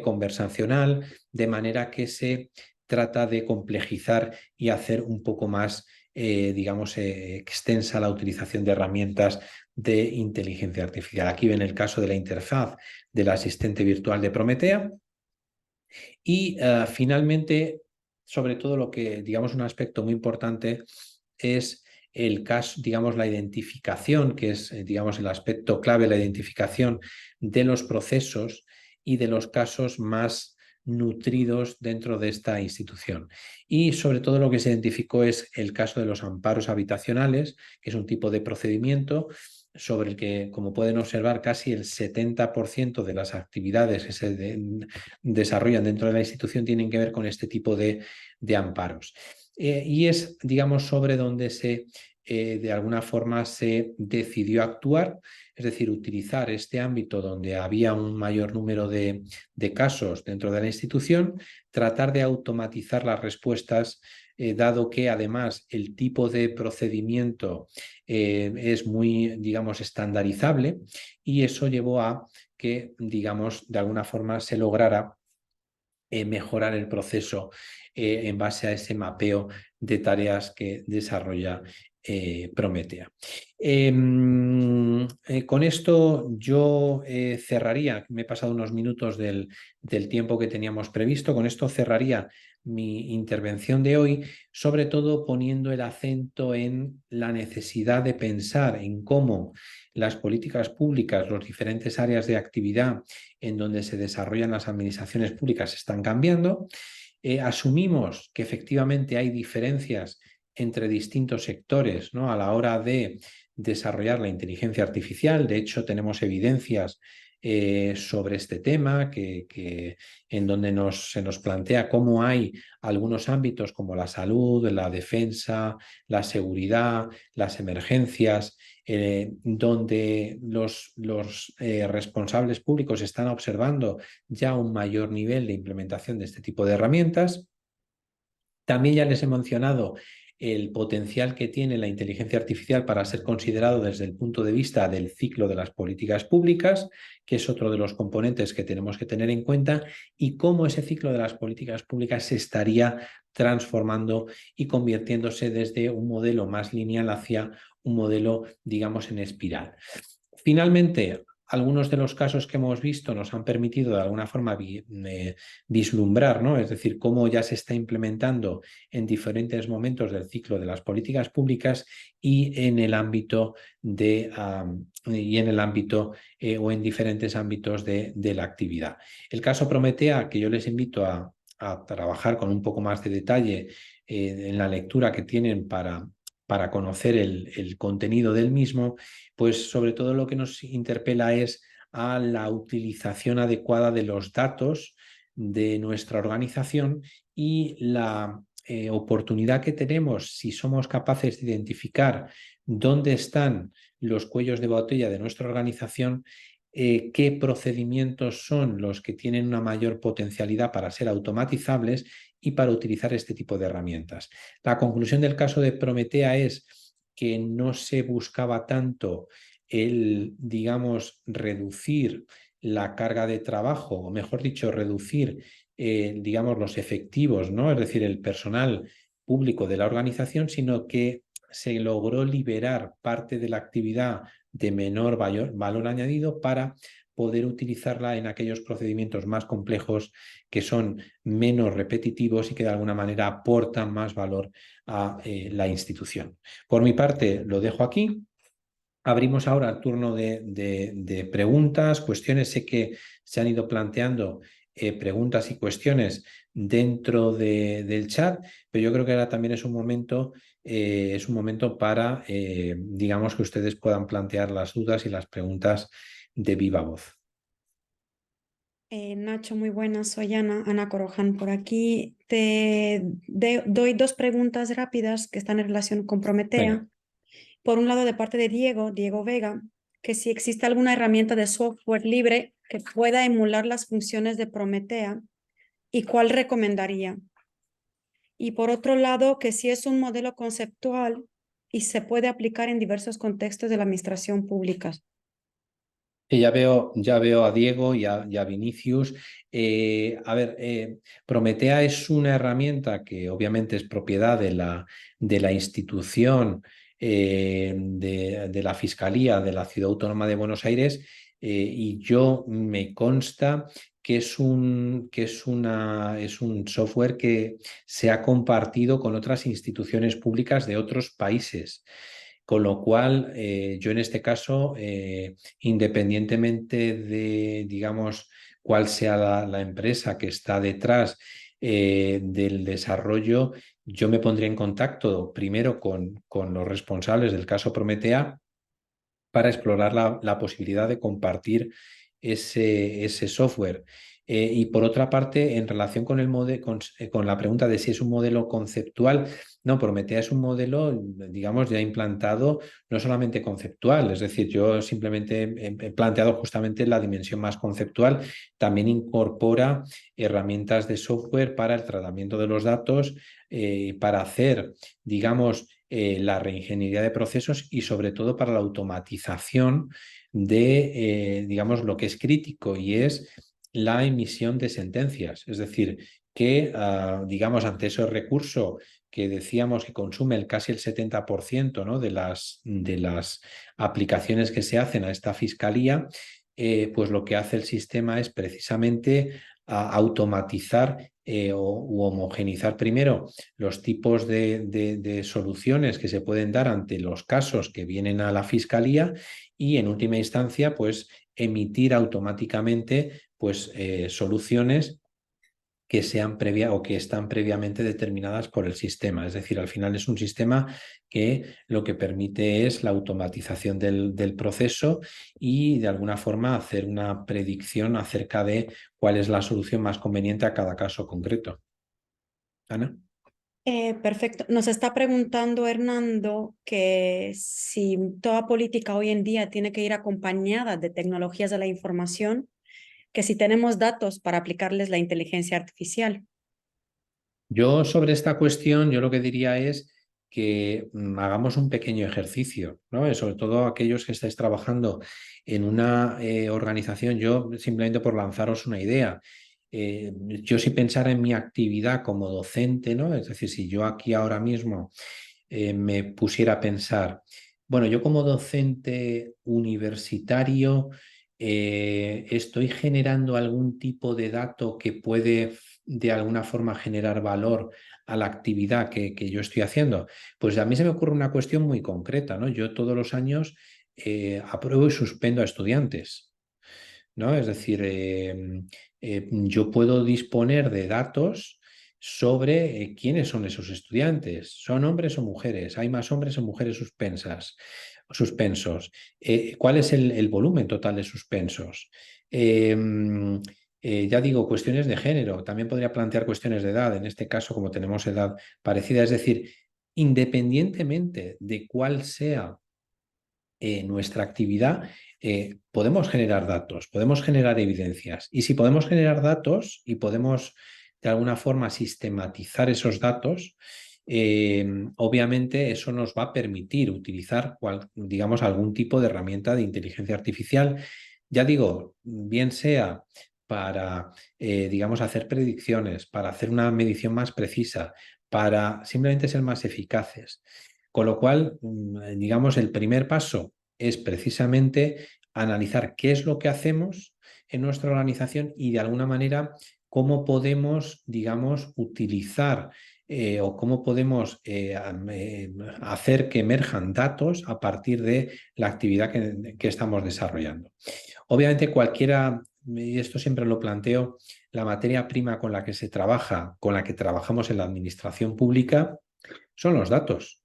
conversacional, de manera que se trata de complejizar y hacer un poco más, digamos, extensa la utilización de herramientas de inteligencia artificial. Aquí ven el caso de la interfaz del asistente virtual de Prometea. Y finalmente, sobre todo lo que, digamos, un aspecto muy importante es el caso, digamos, la identificación, que es, digamos, el aspecto clave, la identificación de los procesos y de los casos más nutridos dentro de esta institución. Y sobre todo lo que se identificó es el caso de los amparos habitacionales, que es un tipo de procedimiento sobre el que, como pueden observar, casi el 70% de las actividades que se desarrollan dentro de la institución tienen que ver con este tipo de amparos. Y es, digamos, sobre donde de alguna forma se decidió actuar, es decir, utilizar este ámbito donde había un mayor número de casos dentro de la institución, tratar de automatizar las respuestas, dado que además el tipo de procedimiento es muy, digamos, estandarizable, y eso llevó a que, digamos, de alguna forma se lograra mejorar el proceso en base a ese mapeo de tareas que desarrolla Prometea. Con esto yo cerraría, me he pasado unos minutos del tiempo que teníamos previsto, con esto cerraría mi intervención de hoy, sobre todo poniendo el acento en la necesidad de pensar en cómo las políticas públicas, las diferentes áreas de actividad en donde se desarrollan las administraciones públicas están cambiando. Asumimos que efectivamente hay diferencias entre distintos sectores, ¿no? A la hora de desarrollar la inteligencia artificial. De hecho, tenemos evidencias sobre este tema en donde se nos plantea cómo hay algunos ámbitos como la salud, la defensa, la seguridad, las emergencias, donde los responsables públicos están observando ya un mayor nivel de implementación de este tipo de herramientas. También ya les he mencionado el potencial que tiene la inteligencia artificial para ser considerado desde el punto de vista del ciclo de las políticas públicas, que es otro de los componentes que tenemos que tener en cuenta, y cómo ese ciclo de las políticas públicas se estaría transformando y convirtiéndose desde un modelo más lineal hacia un modelo, digamos, en espiral. Finalmente, algunos de los casos que hemos visto nos han permitido de alguna forma vislumbrar, ¿no? Es decir, cómo ya se está implementando en diferentes momentos del ciclo de las políticas públicas y en el ámbito o en diferentes ámbitos de la actividad. El caso Prometea, que yo les invito a trabajar con un poco más de detalle en la lectura que tienen para conocer el contenido del mismo, pues sobre todo lo que nos interpela es a la utilización adecuada de los datos de nuestra organización y la oportunidad que tenemos, si somos capaces de identificar dónde están los cuellos de botella de nuestra organización, qué procedimientos son los que tienen una mayor potencialidad para ser automatizables y para utilizar este tipo de herramientas. La conclusión del caso de Prometea es que no se buscaba tanto el, digamos, reducir la carga de trabajo, o mejor dicho, reducir, digamos, los efectivos, ¿no? Es decir, el personal público de la organización, sino que se logró liberar parte de la actividad de menor valor añadido para poder utilizarla en aquellos procedimientos más complejos que son menos repetitivos y que de alguna manera aportan más valor a la institución. Por mi parte, lo dejo aquí. Abrimos ahora el turno de preguntas, cuestiones. Sé que se han ido planteando preguntas y cuestiones dentro del chat, pero yo creo que ahora también es un momento para, digamos, que ustedes puedan plantear las dudas y las preguntas de viva voz. Nacho, muy buenas. Soy Ana Coroján por aquí. Doy dos preguntas rápidas que están en relación con Prometea. Venga. Por un lado, de parte de Diego Vega, que si existe alguna herramienta de software libre que pueda emular las funciones de Prometea y cuál recomendaría. Y por otro lado, que si es un modelo conceptual y se puede aplicar en diversos contextos de la administración pública. Y ya veo a Diego y a Vinicius. Prometea es una herramienta que obviamente es propiedad de la institución, de la Fiscalía de la Ciudad Autónoma de Buenos Aires, y yo me consta que es un software que se ha compartido con otras instituciones públicas de otros países. Con lo cual, yo en este caso, independientemente de, digamos, cuál sea la empresa que está detrás del desarrollo, yo me pondría en contacto primero con los responsables del caso Prometea para explorar la posibilidad de compartir ese software. Y por otra parte, en relación con la pregunta de si es un modelo conceptual, no, Prometea es un modelo, digamos, ya implantado, no solamente conceptual, es decir, yo simplemente he planteado justamente la dimensión más conceptual, también incorpora herramientas de software para el tratamiento de los datos, para hacer, digamos, la reingeniería de procesos y sobre todo para la automatización de, digamos, lo que es crítico y es la emisión de sentencias. Es decir, que, digamos, ante ese recurso que decíamos que consume casi el 70%, ¿no?, de las aplicaciones que se hacen a esta fiscalía, pues lo que hace el sistema es precisamente automatizar u homogenizar primero los tipos de soluciones que se pueden dar ante los casos que vienen a la fiscalía y en última instancia pues emitir automáticamente pues soluciones que sean o que están previamente determinadas por el sistema. Es decir, al final es un sistema que lo que permite es la automatización del proceso y de alguna forma hacer una predicción acerca de cuál es la solución más conveniente a cada caso concreto. Ana. Perfecto. Nos está preguntando Hernando que si toda política hoy en día tiene que ir acompañada de tecnologías de la información, que si tenemos datos para aplicarles la inteligencia artificial. Yo sobre esta cuestión, yo lo que diría es que hagamos un pequeño ejercicio, ¿no? Sobre todo aquellos que estáis trabajando en una organización, yo simplemente por lanzaros una idea, yo si pensara en mi actividad como docente, ¿no? Es decir, si yo aquí ahora mismo me pusiera a pensar, bueno, yo como docente universitario estoy generando algún tipo de dato que puede de alguna forma generar valor a la actividad que yo estoy haciendo. Pues a mí se me ocurre una cuestión muy concreta, ¿no? Yo todos los años apruebo y suspendo a estudiantes, ¿no? Es decir, yo puedo disponer de datos sobre quiénes son esos estudiantes. ¿Son hombres o mujeres? ¿Hay más hombres o mujeres suspensos? ¿Cuál es el volumen total de suspensos? Ya digo, cuestiones de género. También podría plantear cuestiones de edad. En este caso, como tenemos edad parecida, es decir, independientemente de cuál sea nuestra actividad, podemos generar datos, podemos generar evidencias. Y si podemos generar datos y podemos de alguna forma sistematizar esos datos, obviamente eso nos va a permitir utilizar, digamos, algún tipo de herramienta de inteligencia artificial. Ya digo, bien sea para, digamos, hacer predicciones, para hacer una medición más precisa, para simplemente ser más eficaces. Con lo cual, digamos, el primer paso es precisamente analizar qué es lo que hacemos en nuestra organización y de alguna manera cómo podemos, digamos, utilizar o cómo podemos hacer que emerjan datos a partir de la actividad que estamos desarrollando. Obviamente cualquiera, y esto siempre lo planteo, la materia prima con la que se trabaja, con la que trabajamos en la administración pública, son los datos.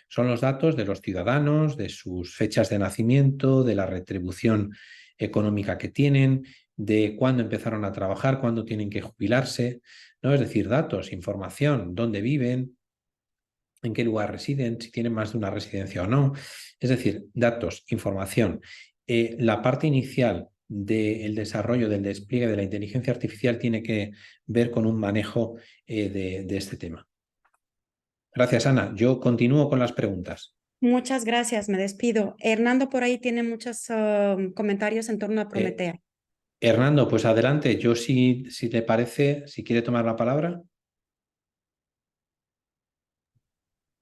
Son los datos de los ciudadanos, de sus fechas de nacimiento, de la retribución económica que tienen, de cuándo empezaron a trabajar, cuándo tienen que jubilarse, ¿no? Es decir, datos, información, dónde viven, en qué lugar residen, si tienen más de una residencia o no. Es decir, datos, información. La parte inicial del desarrollo, del despliegue de la inteligencia artificial tiene que ver con un manejo de este tema. Gracias, Ana. Yo continúo con las preguntas. Muchas gracias, me despido. Hernando por ahí tiene muchos comentarios en torno a Prometea. Hernando, pues adelante. Yo si te parece, si quiere tomar la palabra.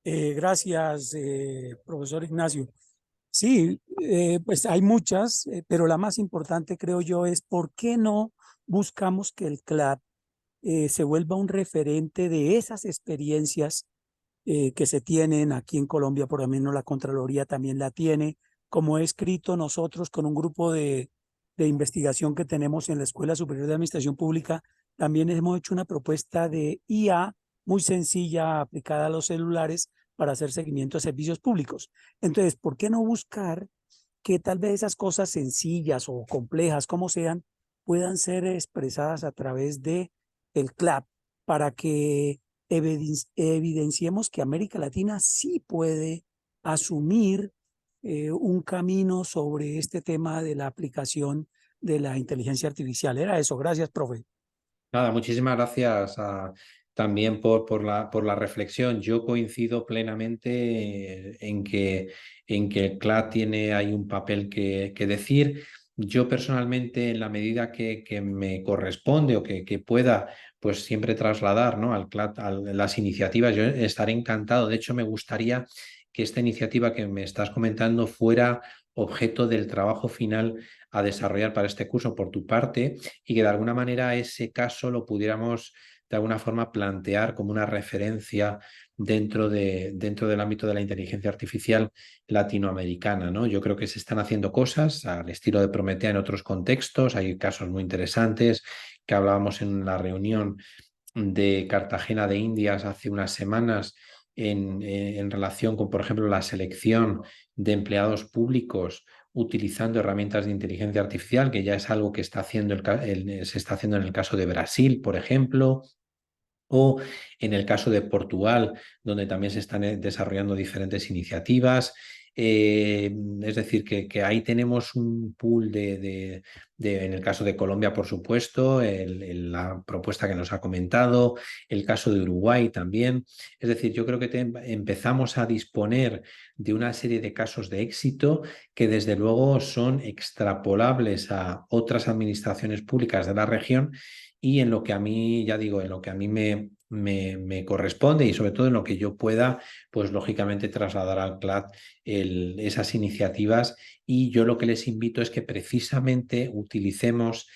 Gracias, profesor Ignacio. Sí, pues hay muchas, pero la más importante creo yo es por qué no buscamos que el CLAD se vuelva un referente de esas experiencias que se tienen aquí en Colombia, por lo menos la Contraloría también la tiene, como he escrito nosotros con un grupo de investigación que tenemos en la Escuela Superior de Administración Pública, también hemos hecho una propuesta de IA muy sencilla aplicada a los celulares para hacer seguimiento a servicios públicos. Entonces, ¿por qué no buscar que tal vez esas cosas sencillas o complejas, como sean, puedan ser expresadas a través de el CLAD para que evidenciemos que América Latina sí puede asumir un camino sobre este tema de la aplicación de la inteligencia artificial? Era eso. Gracias, profe. Nada, muchísimas gracias también por la reflexión. Yo coincido plenamente en que el CLAD tiene ahí un papel que decir. Yo personalmente, en la medida que me corresponde o que pueda, pues siempre trasladar, ¿no?, al CLAD las iniciativas, yo estaré encantado. De hecho, me gustaría que esta iniciativa que me estás comentando fuera objeto del trabajo final a desarrollar para este curso por tu parte y que de alguna manera ese caso lo pudiéramos de alguna forma plantear como una referencia dentro del ámbito de la inteligencia artificial latinoamericana, ¿no? Yo creo que se están haciendo cosas al estilo de Prometea en otros contextos. Hay casos muy interesantes que hablábamos en la reunión de Cartagena de Indias hace unas semanas en relación con, por ejemplo, la selección de empleados públicos utilizando herramientas de inteligencia artificial, que ya es algo que está haciendo se está haciendo en el caso de Brasil, por ejemplo, o en el caso de Portugal, donde también se están desarrollando diferentes iniciativas. Es decir, que ahí tenemos un pool en el caso de Colombia, por supuesto, la propuesta que nos ha comentado, el caso de Uruguay también. Es decir, yo creo que empezamos a disponer de una serie de casos de éxito que desde luego son extrapolables a otras administraciones públicas de la región y en lo que a mí, ya digo, en lo que a mí me corresponde y sobre todo en lo que yo pueda, pues lógicamente trasladar al CLAD esas iniciativas. Y yo lo que les invito es que precisamente utilicemos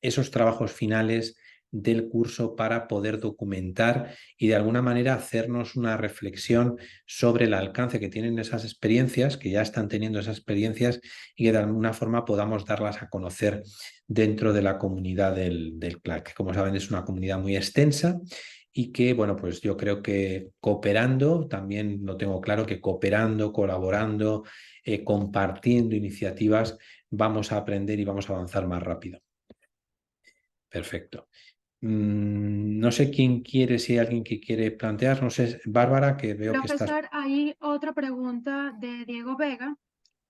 esos trabajos finales del curso para poder documentar y de alguna manera hacernos una reflexión sobre el alcance que tienen esas experiencias, que ya están teniendo esas experiencias, y que de alguna forma podamos darlas a conocer dentro de la comunidad del CLAD, que como saben es una comunidad muy extensa y que, bueno, pues yo creo que cooperando, también lo tengo claro, que cooperando, colaborando, compartiendo iniciativas, vamos a aprender y vamos a avanzar más rápido. Perfecto. No sé quién quiere, si hay alguien que quiere plantear, no sé, Bárbara, que veo que estás... Profesor, hay otra pregunta de Diego Vega.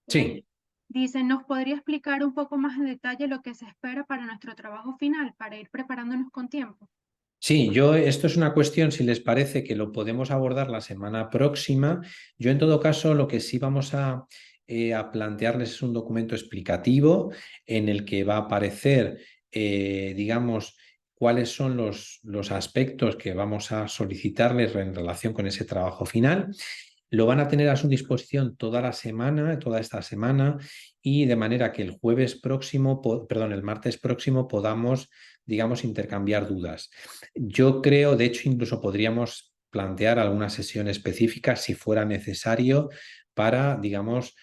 Sí. Dice, ¿nos podría explicar un poco más en detalle lo que se espera para nuestro trabajo final, para ir preparándonos con tiempo? Sí, esto es una cuestión, si les parece, que lo podemos abordar la semana próxima. Yo, en todo caso, lo que sí vamos a plantearles es un documento explicativo en el que va a aparecer, digamos, cuáles son los aspectos que vamos a solicitarles en relación con ese trabajo final. Lo van a tener a su disposición toda la semana, toda esta semana, y de manera que el el martes próximo podamos, digamos, intercambiar dudas. Yo creo, de hecho, incluso podríamos plantear alguna sesión específica si fuera necesario para, digamos,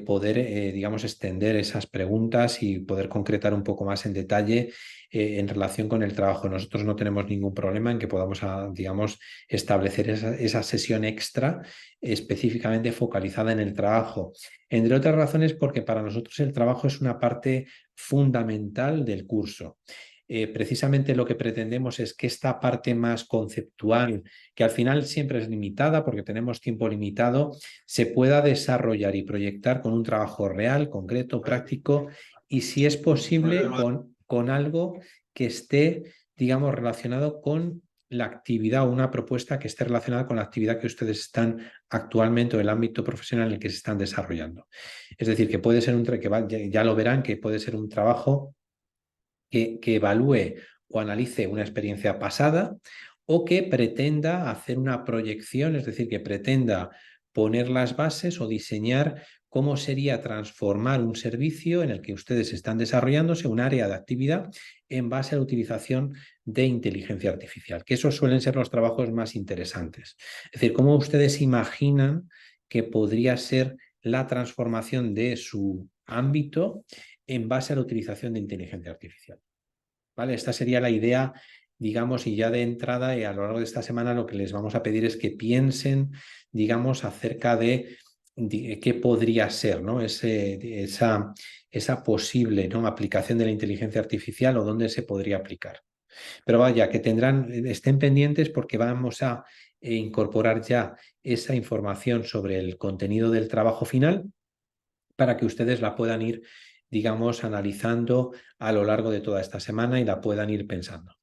poder, digamos, extender esas preguntas y poder concretar un poco más en detalle en relación con el trabajo. Nosotros no tenemos ningún problema en que podamos, digamos, establecer esa sesión extra específicamente focalizada en el trabajo. Entre otras razones, porque para nosotros el trabajo es una parte fundamental del curso. Precisamente lo que pretendemos es que esta parte más conceptual, que al final siempre es limitada porque tenemos tiempo limitado, se pueda desarrollar y proyectar con un trabajo real, concreto, práctico, y si es posible con algo que esté, digamos, relacionado con la actividad o una propuesta que esté relacionada con la actividad que ustedes están actualmente o el ámbito profesional en el que se están desarrollando. Es decir, que puede ser ya lo verán, que puede ser un trabajo que evalúe o analice una experiencia pasada o que pretenda hacer una proyección, es decir, que pretenda poner las bases o diseñar cómo sería transformar un servicio en el que ustedes están desarrollándose, un área de actividad, en base a la utilización de inteligencia artificial, que esos suelen ser los trabajos más interesantes. Es decir, cómo ustedes imaginan que podría ser la transformación de su ámbito en base a la utilización de inteligencia artificial. ¿Vale? Esta sería la idea, digamos, y ya de entrada, y a lo largo de esta semana lo que les vamos a pedir es que piensen, digamos, acerca de qué podría ser, ¿no? Esa posible, ¿no?, aplicación de la inteligencia artificial o dónde se podría aplicar. Pero vaya, que estén pendientes porque vamos a incorporar ya esa información sobre el contenido del trabajo final para que ustedes la puedan ir, digamos, analizando a lo largo de toda esta semana y la puedan ir pensando.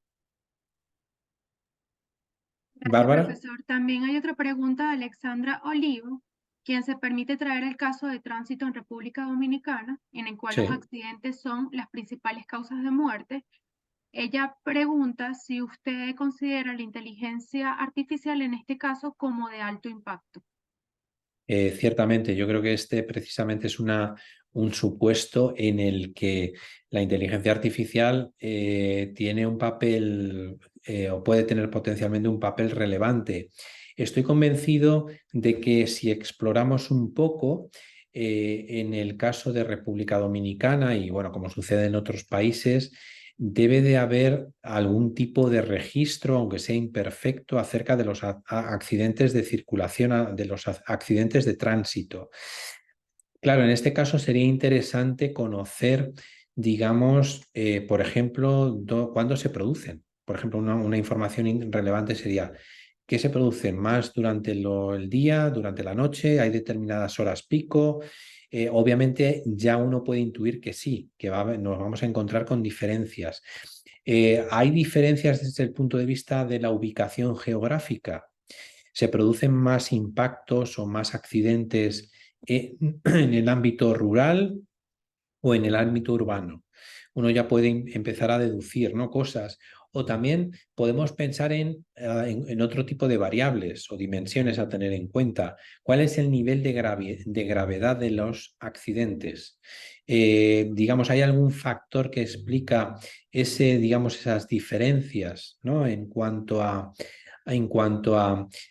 Gracias, Bárbara. profesor. También hay otra pregunta de Alexandra Olivo, quien se permite traer el caso de tránsito en República Dominicana, en el cual Sí. los accidentes son las principales causas de muerte. Ella pregunta si usted considera la inteligencia artificial en este caso como de alto impacto. Ciertamente, yo creo que este precisamente es un supuesto en el que la inteligencia artificial tiene un papel o puede tener potencialmente un papel relevante. Estoy convencido de que si exploramos un poco en el caso de República Dominicana y, bueno, como sucede en otros países, debe de haber algún tipo de registro, aunque sea imperfecto, acerca de los accidentes de circulación, de los accidentes de tránsito. Claro, en este caso sería interesante conocer, digamos, por ejemplo, cuándo se producen. Por ejemplo, una información relevante sería qué se producen más durante el día, durante la noche, hay determinadas horas pico. Obviamente ya uno puede intuir que sí, que nos vamos a encontrar con diferencias. ¿Hay diferencias desde el punto de vista de la ubicación geográfica? ¿Se producen más impactos o más accidentes en el ámbito rural o en el ámbito urbano? Uno ya puede empezar a deducir, ¿no?, cosas. o también podemos pensar en otro tipo de variables o dimensiones a tener en cuenta. ¿Cuál es el nivel de gravedad de los accidentes? Digamos, ¿hay algún factor que explica esas diferencias, ¿no? En cuanto a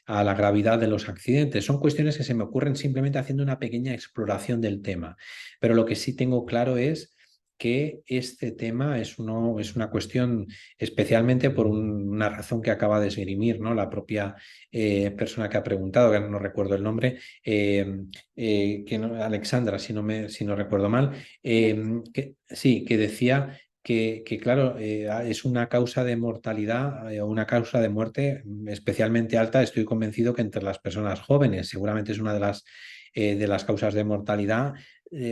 la gravedad de los accidentes? Son cuestiones que se me ocurren simplemente haciendo una pequeña exploración del tema. Pero lo que sí tengo claro es que este tema es una cuestión, especialmente por una razón que acaba de esgrimir, ¿no? La propia persona que ha preguntado, que no recuerdo el nombre, Alexandra, si no recuerdo mal, que decía que claro, es una causa de mortalidad o una causa de muerte especialmente alta. Estoy convencido que entre las personas jóvenes seguramente es una de las causas de mortalidad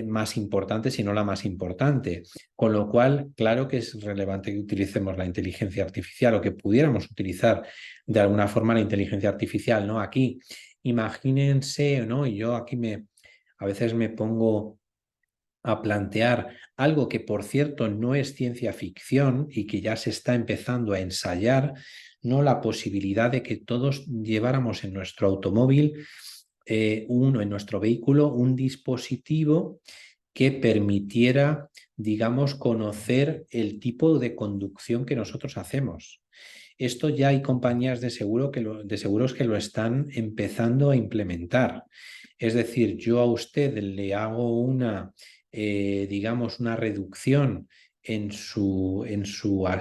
más importante, si no la más importante. Con lo cual, claro que es relevante que utilicemos la inteligencia artificial o que pudiéramos utilizar de alguna forma la inteligencia artificial, ¿no? Aquí, imagínense, ¿no? Y yo aquí a veces me pongo a plantear algo que, por cierto, no es ciencia ficción y que ya se está empezando a ensayar, ¿no? La posibilidad de que todos lleváramos en nuestro automóvil en nuestro vehículo un dispositivo que permitiera, digamos, conocer el tipo de conducción que nosotros hacemos. Esto ya hay compañías de seguros que lo están empezando a implementar. Es decir, yo a usted le hago digamos, una reducción en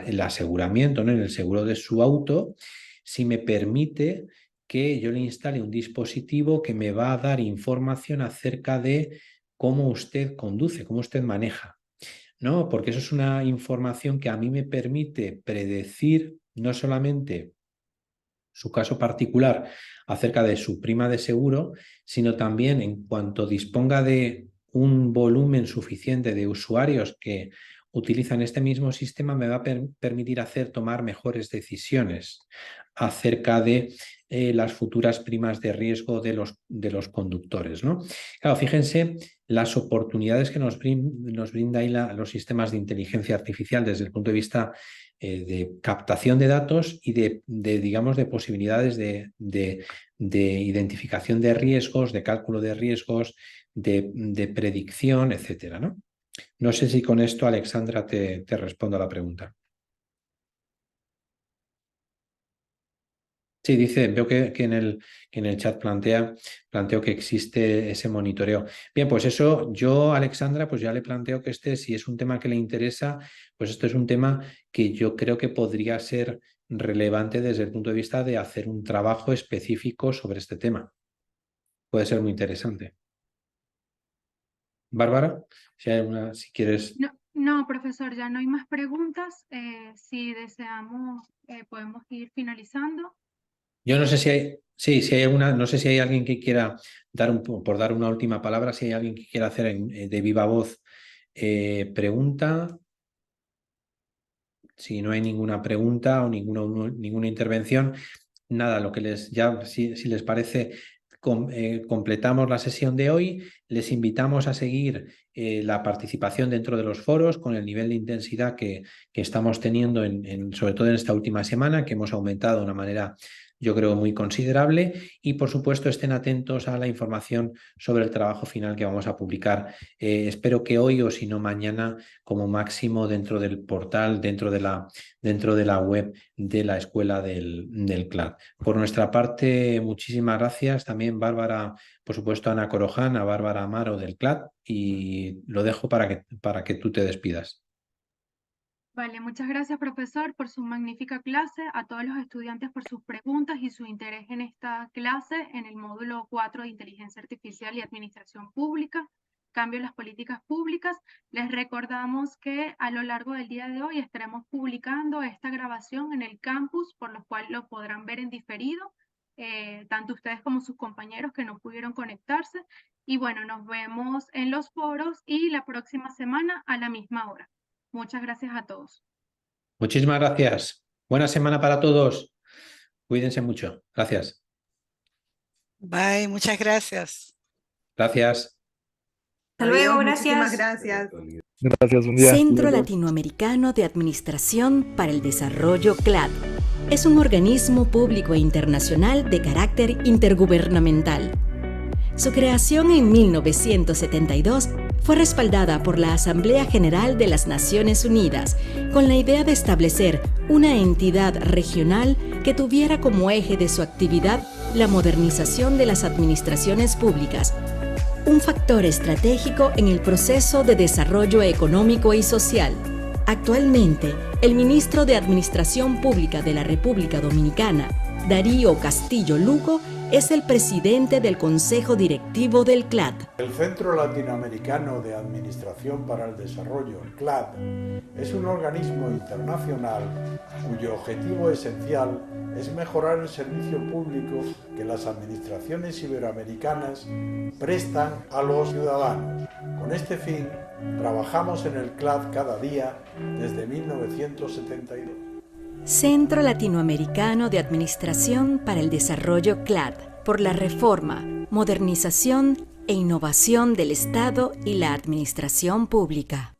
el aseguramiento, ¿no? En el seguro de su auto, si me permite que yo le instale un dispositivo que me va a dar información acerca de cómo usted conduce, cómo usted maneja, ¿no? Porque eso es una información que a mí me permite predecir no solamente su caso particular acerca de su prima de seguro, sino también en cuanto disponga de un volumen suficiente de usuarios que utilizan este mismo sistema, me va a permitir tomar mejores decisiones acerca de las futuras primas de riesgo de los conductores, ¿no? Claro, fíjense las oportunidades que nos brinda ahí los sistemas de inteligencia artificial desde el punto de vista de captación de datos y digamos, de posibilidades de identificación de riesgos, de cálculo de riesgos, de predicción, etcétera, ¿no? No sé si con esto, Alexandra, te respondo a la pregunta. Sí, veo que en el chat planteo que existe ese monitoreo. Bien, pues eso, yo, Alexandra, pues ya le planteo que si es un tema que le interesa, pues esto es un tema que yo creo que podría ser relevante desde el punto de vista de hacer un trabajo específico sobre este tema. Puede ser muy interesante. Bárbara, si quieres. No, profesor, ya no hay más preguntas. Si deseamos, podemos ir finalizando. Yo no sé si hay alguna, no sé si hay alguien que quiera por dar una última palabra, si hay alguien que quiera hacer de viva voz pregunta. Si no hay ninguna pregunta o ninguna intervención, nada, si les parece, completamos la sesión de hoy. Les invitamos a seguir la participación dentro de los foros con el nivel de intensidad que estamos teniendo, sobre todo en esta última semana, que hemos aumentado de una manera, yo creo, muy considerable. Y, por supuesto, estén atentos a la información sobre el trabajo final que vamos a publicar. Espero que hoy o si no mañana, como máximo, dentro del portal, dentro de la web de la Escuela del CLAD. Por nuestra parte, muchísimas gracias. También Bárbara, por supuesto, Ana Coroján, a Bárbara Amaro del CLAD, y lo dejo para que tú te despidas. Vale, muchas gracias, profesor, por su magnífica clase, a todos los estudiantes por sus preguntas y su interés en esta clase en el módulo 4 de Inteligencia Artificial y Administración Pública, Cambio en las Políticas Públicas. Les recordamos que a lo largo del día de hoy estaremos publicando esta grabación en el campus, por lo cual lo podrán ver en diferido, tanto ustedes como sus compañeros que no pudieron conectarse. Y bueno, nos vemos en los foros y la próxima semana a la misma hora. Muchas gracias a todos. Muchísimas gracias. Buena semana para todos. Cuídense mucho. Gracias. Bye, muchas gracias. Gracias. Hasta luego, Muchísimas gracias. gracias. Gracias, un día. Centro Latinoamericano de Administración para el Desarrollo CLAD es un organismo público e internacional de carácter intergubernamental. Su creación en 1972 fue respaldada por la Asamblea General de las Naciones Unidas con la idea de establecer una entidad regional que tuviera como eje de su actividad la modernización de las administraciones públicas, un factor estratégico en el proceso de desarrollo económico y social. Actualmente, el ministro de Administración Pública de la República Dominicana, Darío Castillo Lugo, es el presidente del Consejo Directivo del CLAD. El Centro Latinoamericano de Administración para el Desarrollo, CLAD, es un organismo internacional cuyo objetivo esencial es mejorar el servicio público que las administraciones iberoamericanas prestan a los ciudadanos. Con este fin, trabajamos en el CLAD cada día desde 1972. Centro Latinoamericano de Administración para el Desarrollo CLAD, por la reforma, modernización e innovación del Estado y la administración pública.